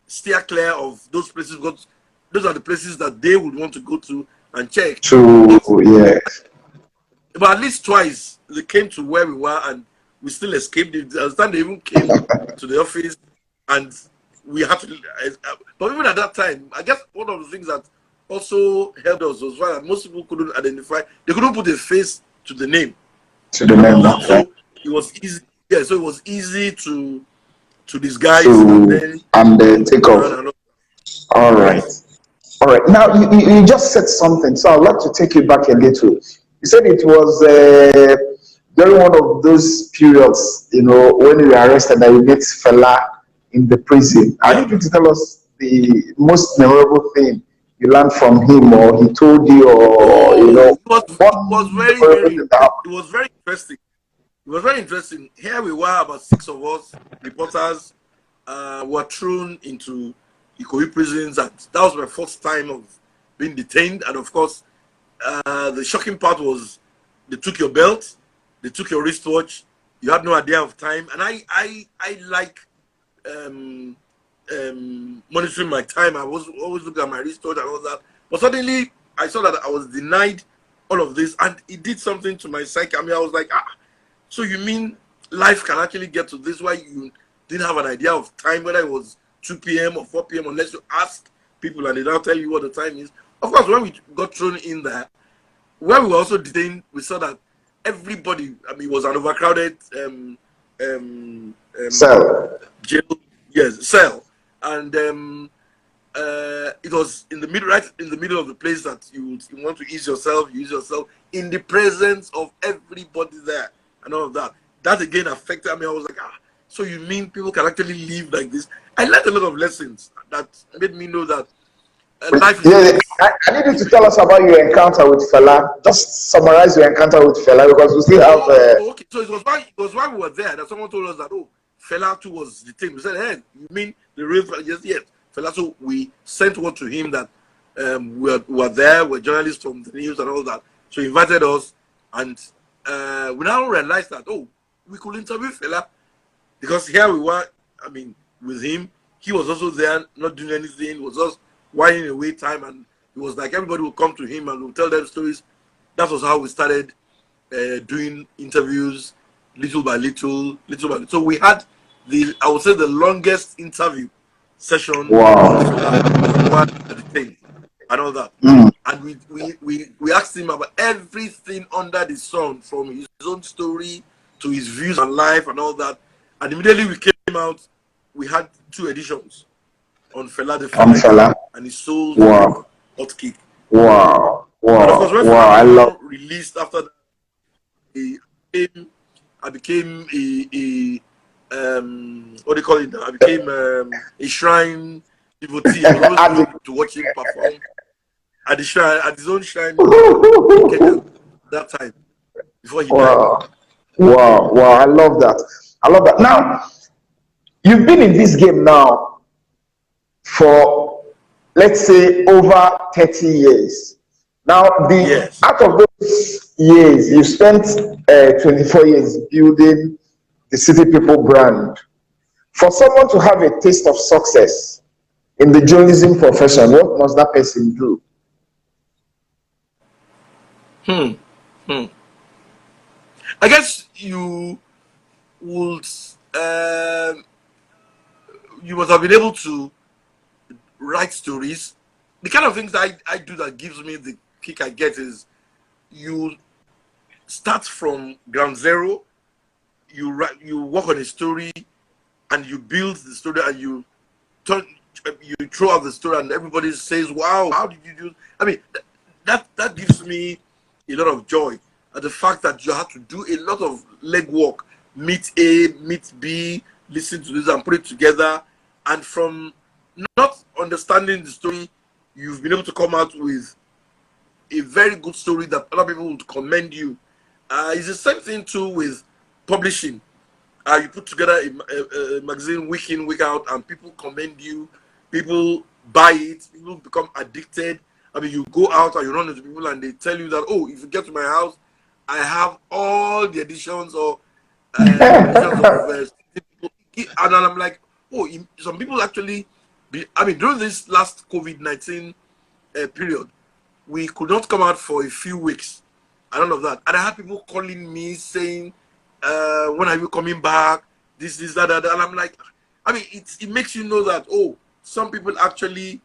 steer clear of those places, because those are the places that they would want to go to and check. But at least twice they came to where we were, and we still escaped. At the time they even came to the office, and we had to. But even at that time, I guess one of the things that also helped us was that most people couldn't identify. They couldn't put a face to the name. To the name. So it was easy. Yeah, so it was easy to disguise and then take off. All right. All right. Now you just said something, so I'd like to take you back a little. You said it was during one of those periods, when you were arrested, that you met Fela in the prison. I need you to tell us the most memorable thing you learned from him, or he told you, or it was very interesting. It was very interesting. Here we were, about 6 of us reporters, were thrown into Ikoyi prisons, and that was my first time of being detained. And of course, the shocking part was they took your belt, they took your wristwatch. You had no idea of time, and I like monitoring my time. I was always looking at my wristwatch and all that. But suddenly, I saw that I was denied all of this, and it did something to my psyche. I mean, I was like, so you mean life can actually get to this, why you didn't have an idea of time, whether it was 2 p.m. or 4 p.m. unless you ask people and they don't tell you what the time is. Of course, when we got thrown in there, where we were also detained, we saw that everybody, I mean, it was an overcrowded cell. Jail, yes, cell. And it was in the middle, right in the middle of the place that you want to ease yourself, you use yourself in the presence of everybody there and all of that. That again affected me. I was like, so you mean people can actually live like this? I learned a lot of lessons that made me know that life is. I need you to tell us about your encounter with Fela. Just summarize your encounter with Fela, because we still have. Okay, so it was while we were there that someone told us that Fela too was detained. We said, hey, you mean the real Fela? Yes, Fela. So we sent word to him that we were there, we're journalists from the news and all that. So he invited us, and we now realized that we could interview Fela, because here we were. I mean, with him, he was also there, not doing anything. He was just whining away time, and it was like everybody would come to him and would tell them stories. That was how we started doing interviews, little by little. So we had I would say, the longest interview session. Wow. And all that. And we asked him about everything under the sun, from his own story to his views on life and all that. And immediately we came out, we had 2 editions. on Fela the On Fela, Fela. and he sold like Wow. hotcake. Wow. And of course, Wow. when Wow. Fela I love. now released after that, I became what do you call it now? I became a shrine devotee. I was always going to watch him perform at the shrine, at his own shrine in Kenya that time before he died. Wow. Wow. Wow. I love that. I love that. Now, you've been in this game now for, let's say, over 30 years. Now, Yes. out of those years, you spent 24 years building the City People brand. For someone to have a taste of success in the journalism profession, what must that person do? Hmm. Hmm. I guess you would you must have been able to write stories. The kind of things I do that gives me the kick I get is you start from ground zero, you work on a story and you build the story and turn you throw out the story and everybody says, wow, how did you do? I mean, that gives me a lot of joy at the fact that you have to do a lot of legwork, meet A, meet B, listen to this and put it together. And from not understanding the story, you've been able to come out with a very good story that other people would commend you. It's the same thing too with publishing. You put together a magazine week in, week out, and people commend you. People buy it. People become addicted. I mean, you go out and you run into people, and they tell you that, oh, if you get to my house, I have all the editions or editions of. And then I'm like, oh, some people actually. I mean, during this last COVID-19 period, we could not come out for a few weeks and all of that. And I had people calling me saying, when are you coming back? This, that, that. And I'm like, I mean, it makes you know that, oh, some people actually,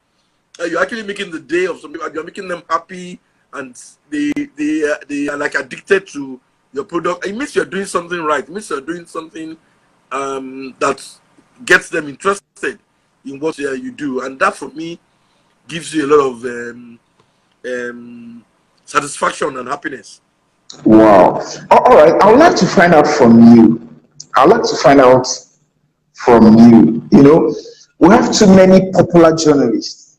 you're actually making the day of some people, you're making them happy and they are like addicted to your product. It means you're doing something right. It means you're doing something that gets them interested in what you do. And that for me gives you a lot of satisfaction and happiness. Wow. All right. I would like to find out from you. I'd like to find out from you. You know, we have too many popular journalists.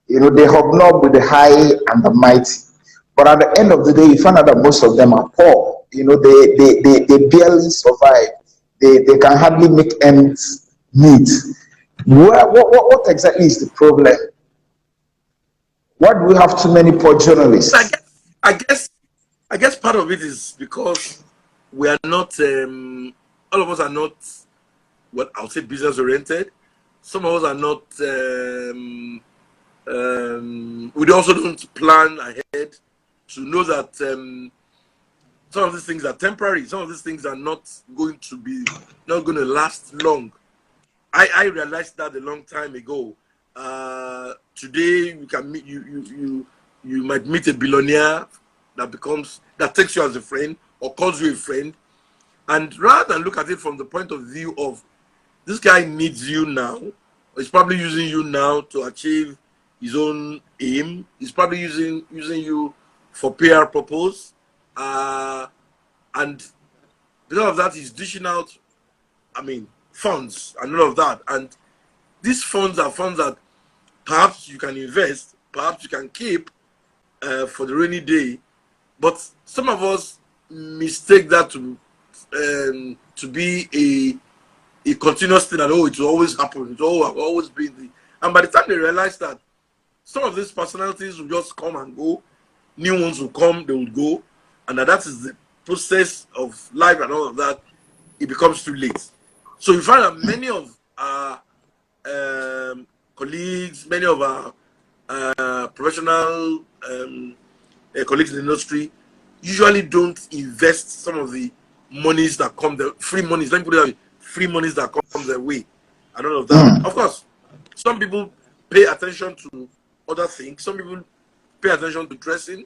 You know, they hobnob with the high and the mighty. But at the end of the day, you find out that most of them are poor. You know, they barely survive. They can hardly make ends meet. What exactly is the problem? Why do we have too many poor I journalists? guess, I guess, I guess part of it is because we are not, all of us are not what I'll say business oriented. Some of us are not, we also don't plan ahead to know that some of these things are temporary. Some of these things are not going to be, not going to last long. I realized that a long time ago. Today you can meet you might meet a billionaire that takes you as a friend or calls you a friend, and rather than look at it from the point of view of this guy needs you now, or he's probably using you now to achieve his own aim. He's probably using you for PR purpose, and because of that, he's dishing out. I mean, funds and all of that, and these funds are funds that perhaps you can invest, perhaps you can keep for the rainy day. But some of us mistake that to be a continuous thing, and oh, it will always happen. It will always be the. And by the time they realize that some of these personalities will just come and go, new ones will come, they will go, and that is the process of life and all of that, it becomes too late. So you find that many of our colleagues, many of our professional colleagues in the industry usually don't invest some of the monies that come, the free monies, let me put it that way, free monies that come their way and all of that. Of course, some people pay attention to other things. Some people pay attention to dressing.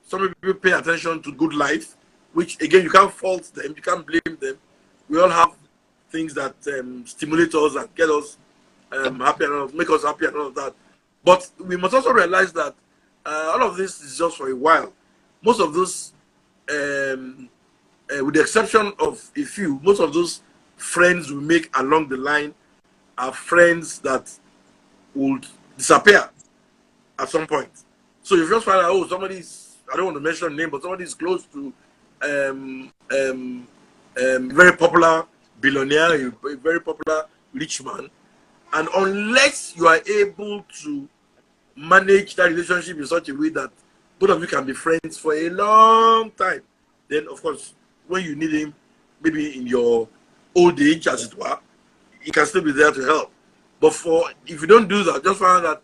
Some people pay attention to good life, which again, you can't fault them, you can't blame them. We all have things that stimulate us and get us happy and all, make us happy and all of that. But we must also realize that all of this is just for a while. Most of those, with the exception of a few, most of those friends we make along the line are friends that would disappear at some point. So you just find out, oh, somebody's, I don't want to mention name, but somebody is close to very popular billionaire, a very popular rich man. And unless you are able to manage that relationship in such a way that both of you can be friends for a long time, then of course, when you need him, maybe in your old age, as it were, he can still be there to help. But if you don't do that, just find out that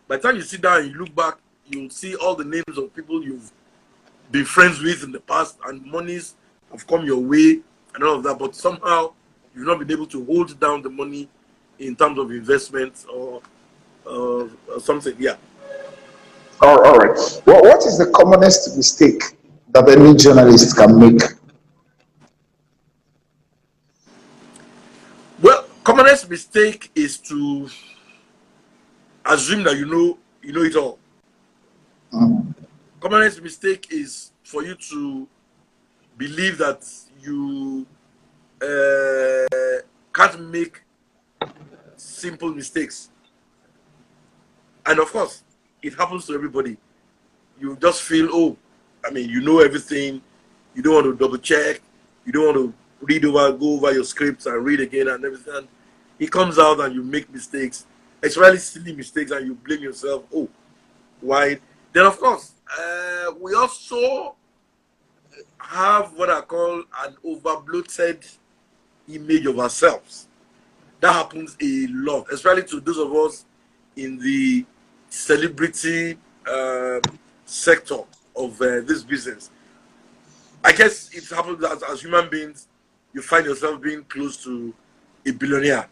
by the time you sit down and you look back, you'll see all the names of people you've been friends with in the past, and monies have come your way and all of that. But somehow you've not been able to hold down the money in terms of investments or something. Yeah. All right. What is the commonest mistake that any journalist can make? Well, commonest mistake is to assume that you know it all. Commonest mistake is for you to believe that you can't make simple mistakes. And of course, it happens to everybody. You just feel, oh, I mean, you know everything. You don't want to double check. You don't want to go over your scripts and read again and everything. And it comes out and you make mistakes, especially silly mistakes, and you blame yourself. Oh, why? Then, of course, we also have what I call an over-bloated image of ourselves. That happens a lot, especially to those of us in the celebrity sector of this business. I guess it happens as human beings, you find yourself being close to a billionaire,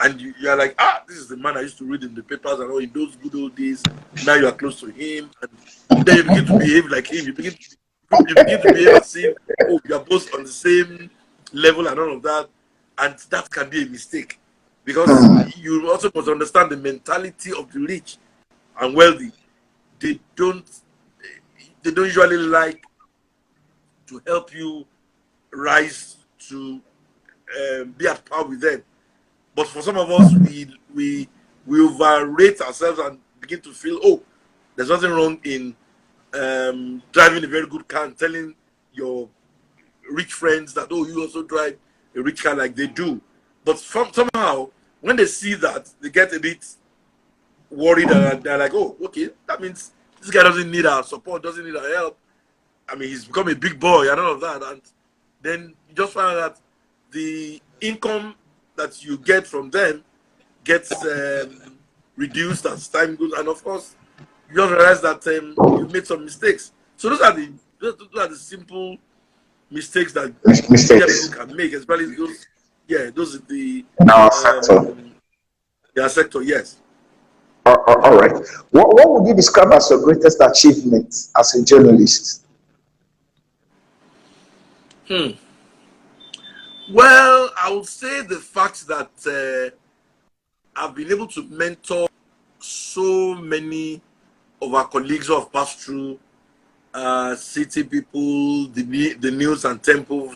and you're like, ah, this is the man I used to read in the papers and all in those good old days. Now you are close to him, and then you begin to behave like him. You begin to behave as if, oh, you are both on the same level and all of that, and that can be a mistake, because you also must understand the mentality of the rich and wealthy. They don't usually like to help you rise to be at par with them. But for some of us, we overrate ourselves and begin to feel, oh, there's nothing wrong in driving a very good car and telling your rich friends that, oh, you also drive a rich car like they do. But somehow, when they see that, they get a bit worried and they're like, oh, okay, that means this guy doesn't need our support, doesn't need our help. I mean, he's become a big boy and all of that. And then you just find out that the income that you get from them gets reduced as time goes. And of course, you just realize that you made some mistakes. So those are the simple mistakes that media Mistakes people can make, especially those. Yeah, those are the in our sector. their sector. Yes. All right. What would you describe as your greatest achievement as a journalist? Well, I would say the fact that I've been able to mentor so many of our colleagues who have passed through city people, the news and temple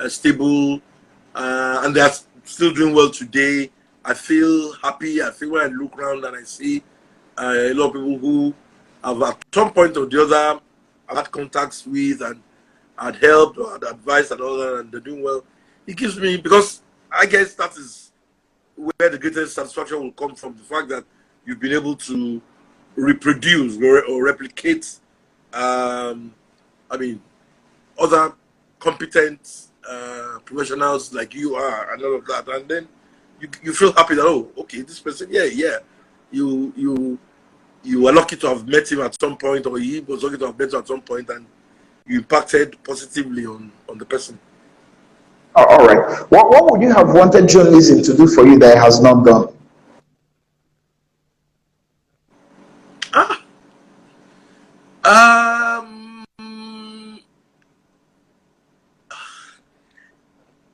stable, and they are still doing well today. I feel happy. I feel when I look around and I see a lot of people who have at some point or the other I've had contacts with and had helped or had advised and all that, and they're doing well. It gives me, because I guess that is where the greatest satisfaction will come from, the fact that you've been able to reproduce or replicate I mean, other competent professionals like you are and all of that, and then you feel happy that, oh, okay, this person, yeah, you were lucky to have met him at some point, or he was lucky to have met you at some point, and you impacted positively on the person. All right. What would you have wanted journalism to do for you that it has not done?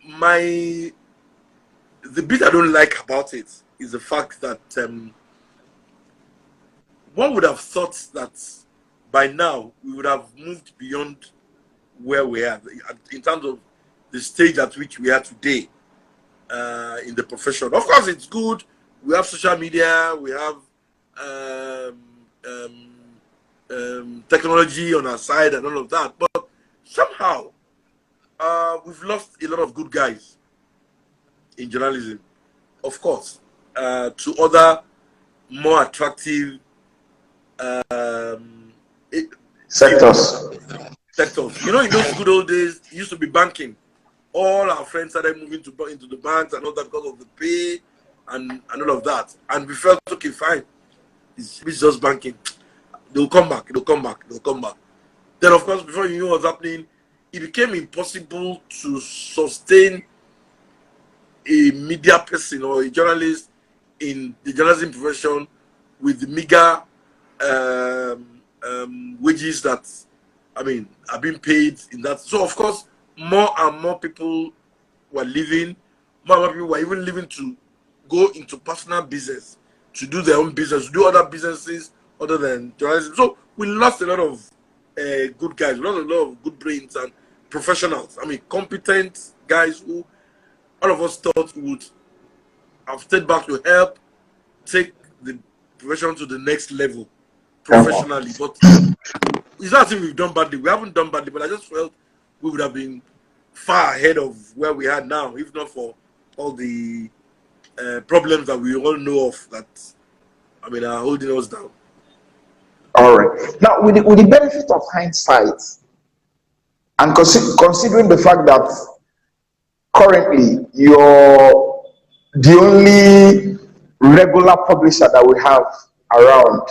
My the bit I don't like about it is the fact that one would have thought that by now we would have moved beyond where we are in terms of the stage at which we are today in the profession. Of course, it's good. We have social media. We have technology on our side and all of that. But somehow we've lost a lot of good guys in journalism. Of course, to other more attractive sectors. You know, in those good old days, it used to be banking. All our friends started moving into the banks and all that because of the pay and all of that. And we felt, okay, fine. It's just banking. They'll come back. They'll come back. They'll come back. Then, of course, before you knew what was happening, it became impossible to sustain a media person or a journalist in the journalism profession with the meager wages that, I mean, are being paid in that. So, of course, more and more people were leaving. More and more people were even leaving to go into personal business, to do their own business, to do other businesses other than journalism. So, we lost a lot of good guys, we lost a lot of good brains and professionals. I mean, competent guys who all of us thought would have stayed back to help take the profession to the next level professionally. But it's not as if we've done badly. We haven't done badly, but I just felt we would have been far ahead of where we are now, if not for all the problems that we all know of that, I mean, are holding us down. All right. Now, with the benefit of hindsight, and considering the fact that currently you're the only regular publisher that we have around,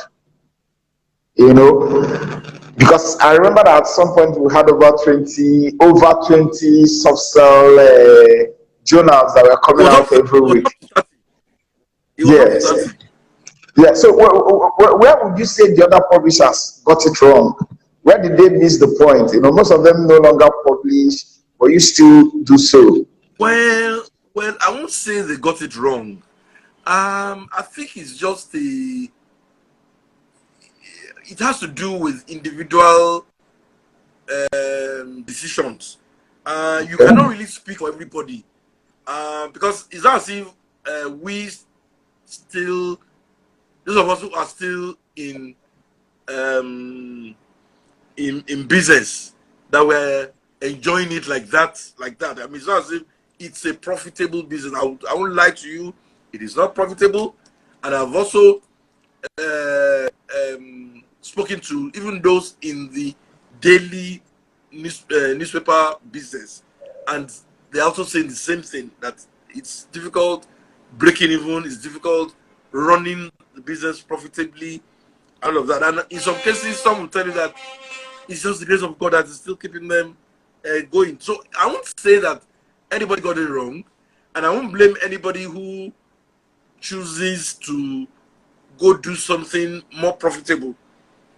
you know, because I remember that at some point we had over 20 soft sell journals that were coming out every week. Yes. Yeah. So where would you say the other publishers got it wrong? Where did they miss the point? You know, most of them no longer publish, but you still do so. Well, I won't say they got it wrong. I think it's just it has to do with individual decisions. You cannot really speak for everybody because it's not as if we still, those of us who are still in business, that were enjoying it like that. I mean, it's not as if it's a profitable business. I won't lie to you, it is not profitable. And I've also spoken to even those in the daily newspaper business, and they're also saying the same thing, that it's difficult breaking even, it's difficult running the business profitably, all of that. And in some cases, some will tell you that it's just the grace of God that is still keeping them going. So I won't say that anybody got it wrong, and I won't blame anybody who chooses to go do something more profitable.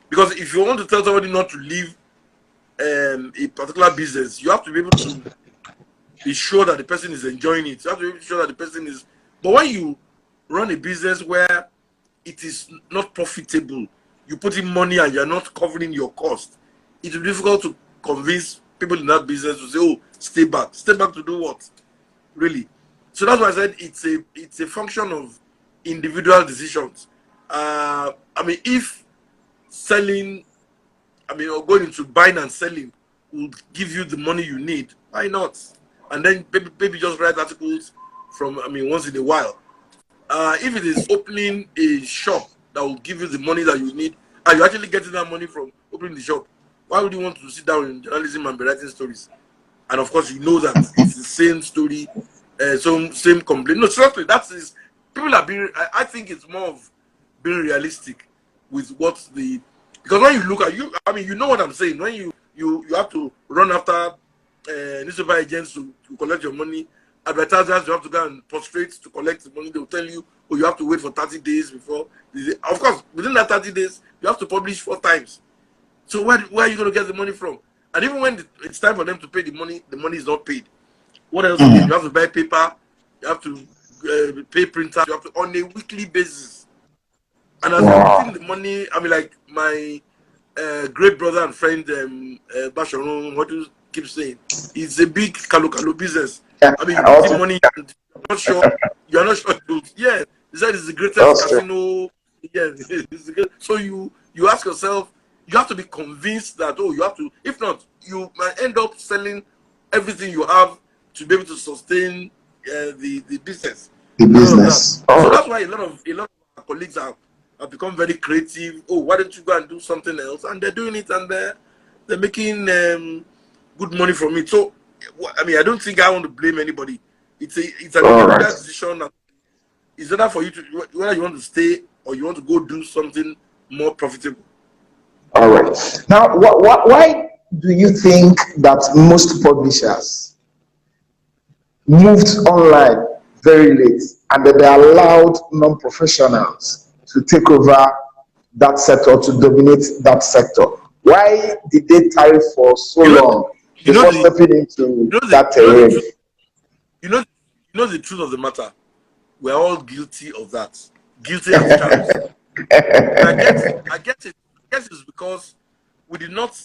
Because if you want to tell somebody not to leave a particular business, you have to be able to be sure that the person is enjoying it. You have to be sure that the person is. But when you run a business where it is not profitable, you put in money and you're not covering your cost, it will be difficult to convince people in that business to say, "Oh, stay back." Stay back to do what? Really? So that's why I said it's a function of individual decisions. I mean, if selling, I mean, or going into buying and selling will give you the money you need, why not? And then maybe just write articles from, I mean, once in a while. If it is opening a shop that will give you the money that you need, and you're actually getting that money from opening the shop, why would you want to sit down in journalism and be writing stories? And of course, you know that it's the same story, same complaint. No, seriously, that is, people are being, I think it's more of being realistic with what the, because when you look at you, I mean, you know what I'm saying. When you have to run after newspaper agents to collect your money, advertisers, you have to go and prostrate to collect the money. They'll tell you, oh, you have to wait for 30 days before. Of course, within that 30 days, you have to publish 4 times. So where are you going to get the money from? And even when it's time for them to pay the money is not paid. What else again? You have to buy paper. You have to pay printers. You have to on a weekly basis. And as you're Wow. putting the money, I mean, like my great brother and friend Basharon, what do you keep saying? It's a big kalu business. Yeah. I mean, you put in Also, money and you're not sure. Yeah, he said it's the greatest also, casino. Yeah, so you ask yourself, you have to be convinced that you have to. If not, you might end up selling everything you have to be able to sustain the business the and all of that. business. All So right. that's why a lot of our colleagues have become very creative. Oh, why don't you go and do something else? And they're doing it, and they're making good money from it. So, I mean, I don't think I want to blame anybody. It's an All individual right. decision. It's either for you to whether you want to stay or you want to go do something more profitable. All right. Now, why do you think that most publishers moved online very late and that they allowed non-professionals to take over that sector, to dominate that sector? Why did they tarry for so You know, long you know before the stepping into you know the that you know the terrain? truth. You know the truth of the matter. We're all guilty of that. Guilty as charged. And I guess it's because we did not,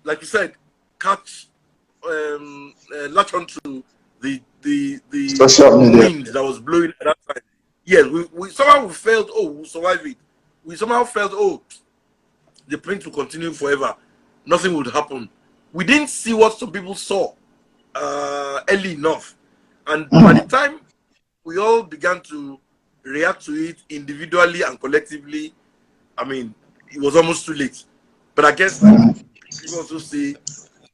like you said, catch latch onto the Social media. wind that was blowing at that time. Yes, we somehow we felt we'll survive it. We somehow felt the print will continue forever. Nothing would happen. We didn't see what some people saw early enough. And by the time we all began to react to it individually and collectively, I mean, it was almost too late. But I guess, like people also say,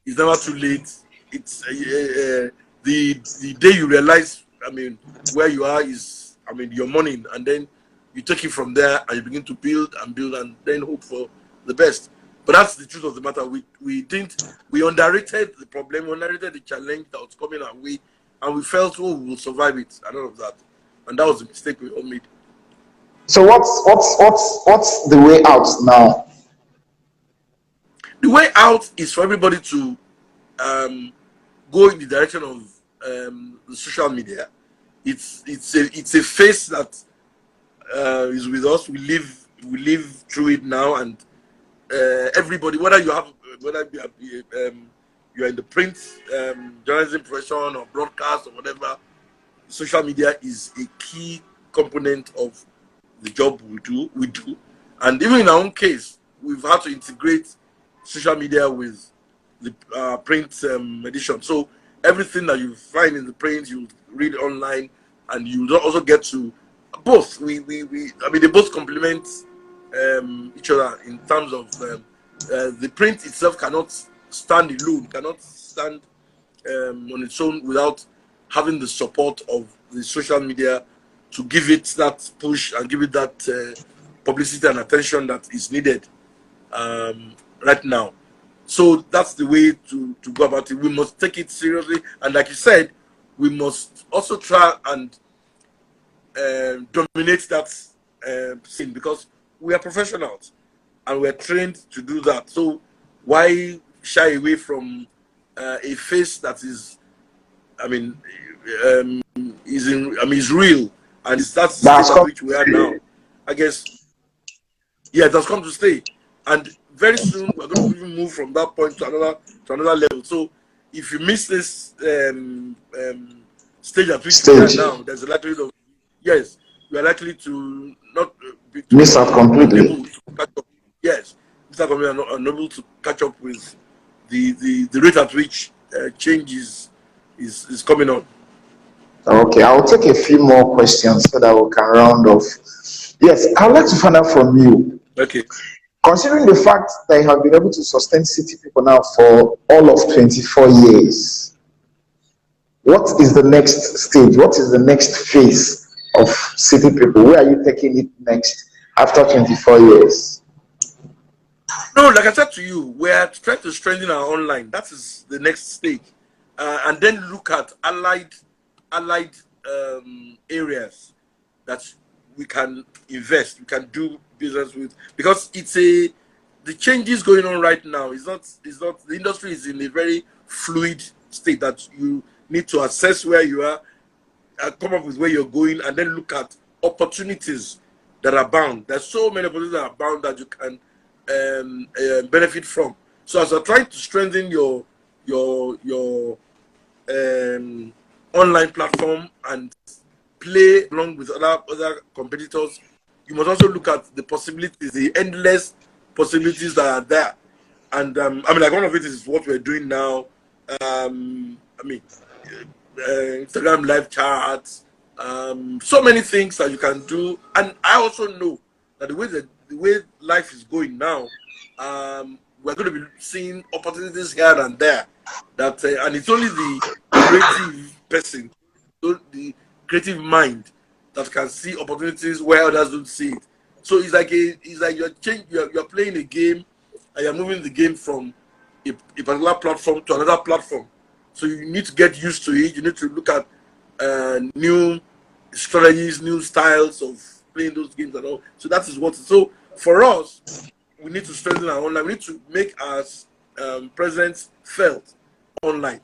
it's never too late. It's the day you realize, I mean, where you are is, I mean, your morning, and then you take it from there and you begin to build and then hope for the best. But that's the truth of the matter. We underrated the problem, we underrated the challenge that was coming our way, and we felt, we'll survive it and all of that. And that was the mistake we all made. So what's the way out now? The way out is for everybody to go in the direction of the social media. It's a phase that is with us. We live through it now, and everybody, whether you're in the print journalism profession or broadcast or whatever, social media is a key component of the job we do, and even in our own case, we've had to integrate social media with the print edition. So everything that you find in the print, you read online, and you also get to both. I mean, they both complement each other in terms of the print itself cannot stand alone, cannot stand on its own without having the support of the social media to give it that push and give it that publicity and attention that is needed right now. So that's the way to go about it. We must take it seriously, and like you said, we must also try and dominate that scene, because we are professionals and we're trained to do that. So why shy away from a face that is, I mean, is real, and that's the That's state at come. which we are now. I guess, yeah, it has come to stay, and very soon we're going to even move from that point to another level. So if you miss this stage at which we are Stage. now, there's a likelihood of, yes, we are likely to not Miss out be completely. unable to catch up. Yes, Mr. Kwame are not unable to catch up with the rate at which change is coming on. Okay, I'll take a few more questions so that we can round off. Yes, I'd like to find out from you. Okay. Considering the fact that you have been able to sustain City People now for all of 24 years, what is the next stage? What is the next phase of City People? Where are you taking it next after 24 years? No, like I said to you, we're trying to strengthen our online. That is the next stage, and then look at allied areas that we can invest, we can do business with, because the changes going on right now is not the industry is in a very fluid state that you need to assess where you are, come up with where you're going, and then look at opportunities that are bound. There's so many opportunities that are bound that you can benefit from. So as you're trying to strengthen your online platform and play along with other competitors, you must also look at the possibilities, the endless possibilities that are there. And I mean, like, one of it is what we're doing now. I mean, Instagram live chats, so many things that you can do. And I also know that the way life is going now, we're going to be seeing opportunities here and there. That and it's only the creative person, the creative mind, that can see opportunities where others don't see it. So it's like you're playing a game, and you're moving the game from a particular platform to another platform. So you need to get used to it. You need to look at new strategies, new styles of playing those games and all. So that is what. So for us, we need to strengthen our online. We need to make our presence felt online.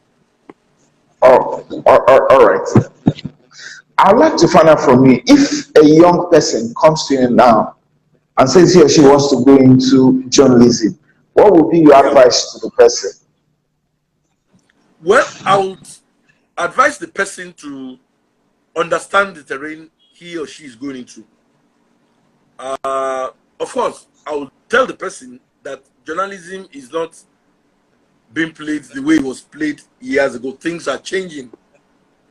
Oh, all right. I'd like to find out from you, if a young person comes to you now and says he or she wants to go into journalism, what would be your Yeah. advice to the person? Well, I would advise the person to understand the terrain he or she is going into. Of course, I would tell the person that journalism is not being played the way it was played years ago. Things are changing,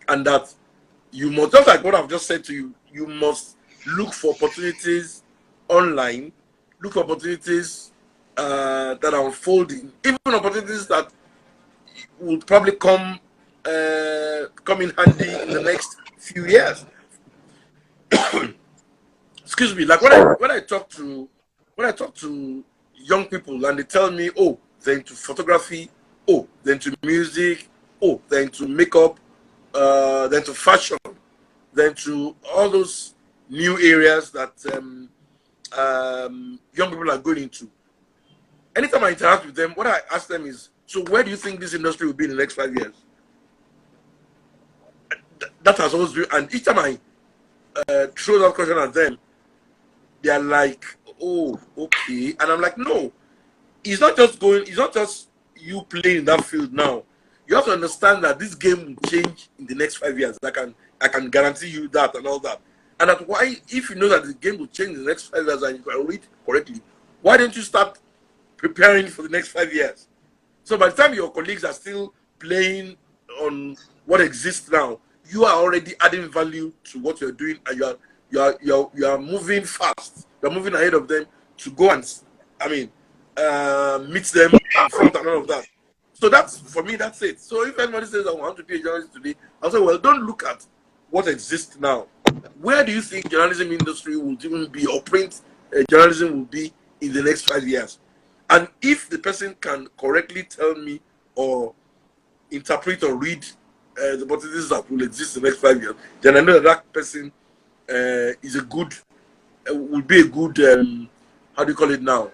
and that you must, just like what I've just said to you, you must look for opportunities online, look for opportunities that are unfolding, even opportunities that will probably come in handy in the next few years. Excuse me. Like when I talk to young people, and they tell me, oh, they're into photography, oh, they're into music, oh, they're into makeup, they're into fashion, they're into all those new areas that young people are going into. Anytime I interact with them, what I ask them is, so where do you think this industry will be in the next 5 years? That has always been, and each time I throw that question at them, they are like, oh, okay. And I'm like, no, it's not just you playing in that field now. You have to understand that this game will change in the next 5 years. I can guarantee you that, and all that. And that's why, if you know that the game will change in the next 5 years and you can read correctly, why don't you start preparing for the next 5 years? So by the time your colleagues are still playing on what exists now, you are already adding value to what you're doing, and you are moving fast. You're moving ahead of them to go and, I mean, meet them in front and all of that. So that's, for me, that's it. So if anybody says I want to be a journalist today, I'll say, well, don't look at what exists now. Where do you think journalism industry will even be, or print journalism will be in the next 5 years? And if the person can correctly tell me or interpret or read the opportunities that will exist in the next 5 years, then I know that that person is a good, will be a good, how do you call it now?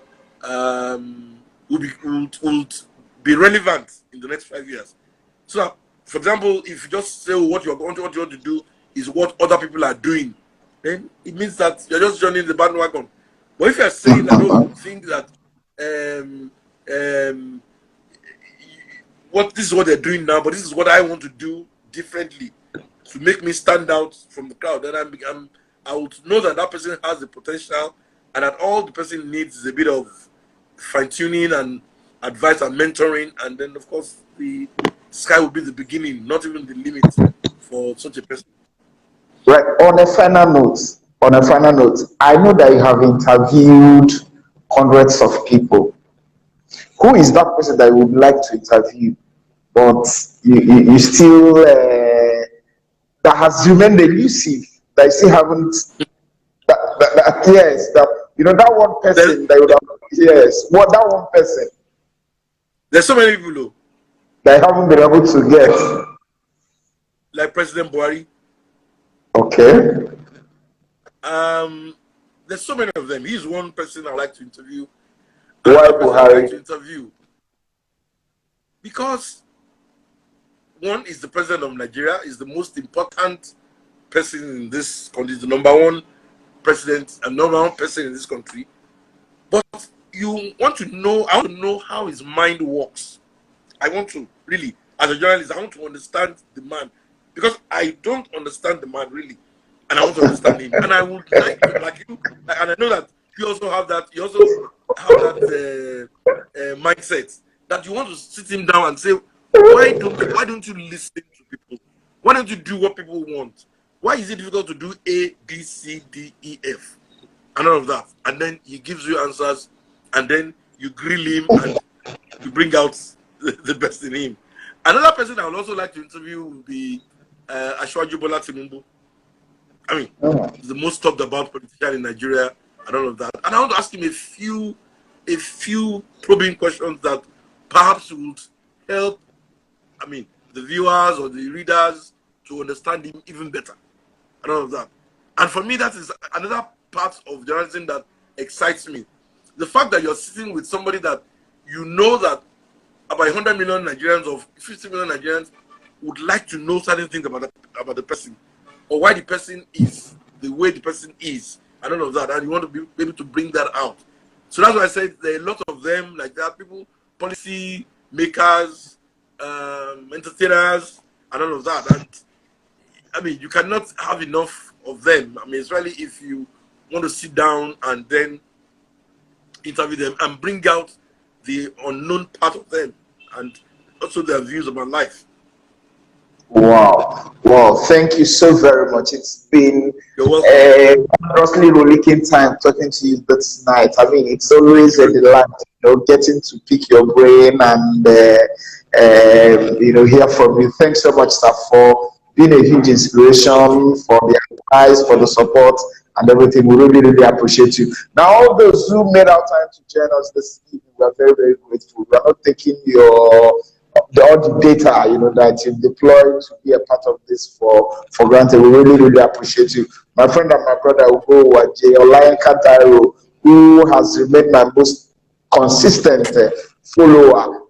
Will be relevant in the next 5 years. So, for example, if you just say, what you want to do is what other people are doing, then it means that you're just joining the bandwagon. But if you're saying that, oh, you think that what this is what they're doing now, but this is what I want to do differently to make me stand out from the crowd, then I would know that that person has the potential, and that all the person needs is a bit of fine-tuning and advice and mentoring, and then of course the sky will be the beginning, not even the limit for such a person. Right. On a final note, I know that you have interviewed hundreds of people. Who is that person that you would like to interview, but you still that has remained elusive, that you still haven't? Yes, that that one person that would have, yes, what, that one person There's so many people though, that I haven't been able to get. like President Buhari. Okay. There's so many of them. He's one person I like to interview. Why Another person I like to Buhari? interview because one is the president of Nigeria, is the most important person in this country, the number one president and number one person in this country. But you want to know, I want to know how his mind works. I want to really, as a journalist, I want to understand the man because I don't understand the man really, and I want to understand him. And I would like to, like you, and I know that you also have that. You also have that mindset that you want to sit him down and say, why don't you listen to people? Why don't you do what people want? Why is it difficult to do A, B, C, D, E, F, and all of that? And then he gives you answers, and then you grill him and you bring out the best in him. Another person I would also like to interview would be Ashwaju Bola Tinubu. I mean, the most talked about politician in Nigeria and all of that. And I want to ask him a few probing questions that perhaps would help, I mean, the viewers or the readers to understand him even better and all of that. And for me, that is another part of journalism that excites me. The fact that you're sitting with somebody that you know that about 100 million Nigerians or 50 million Nigerians would like to know certain things about the person or why the person is the way the person is and all of that, and you want to be able to bring that out. So that's why I said there are a lot of them like that, people, policy makers, entertainers, and all of that. And I mean, you cannot have enough of them. I mean, especially if you want to sit down and then interview them and bring out the unknown part of them and also their views about life. Wow. Thank you so very much. It's been a wonderfully rollicking time talking to you this night. I mean, it's always a delight, getting to pick your brain and, hear from you. Thanks so much, sir, for being a huge inspiration, for the advice, for the support and everything. We really, really appreciate you. Now, all those who made our time to join us this evening, we are very, very grateful. We are not taking all the data, that you deployed to be a part of this for granted. We really, really appreciate you. My friend and my brother, Ugo Waje, Olayenka Dairo, who has remained my most consistent follower,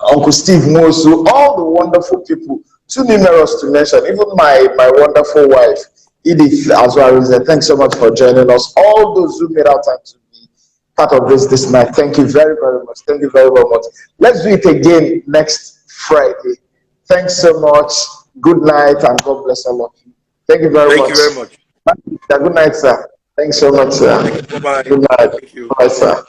Uncle Steve Mosu, all the wonderful people, too numerous to mention, even my wonderful wife, Edith, as well. Thanks so much for joining us. All those who made our time to be part of this night. Thank you very, very much. Thank you very, very much. Let's do it again next Friday. Thanks so much. Good night and God bless all of you. Thank you very much. Thank you very much. Good night, sir. Thanks so much, sir. Bye-bye. Good night. Thank you. Bye, sir.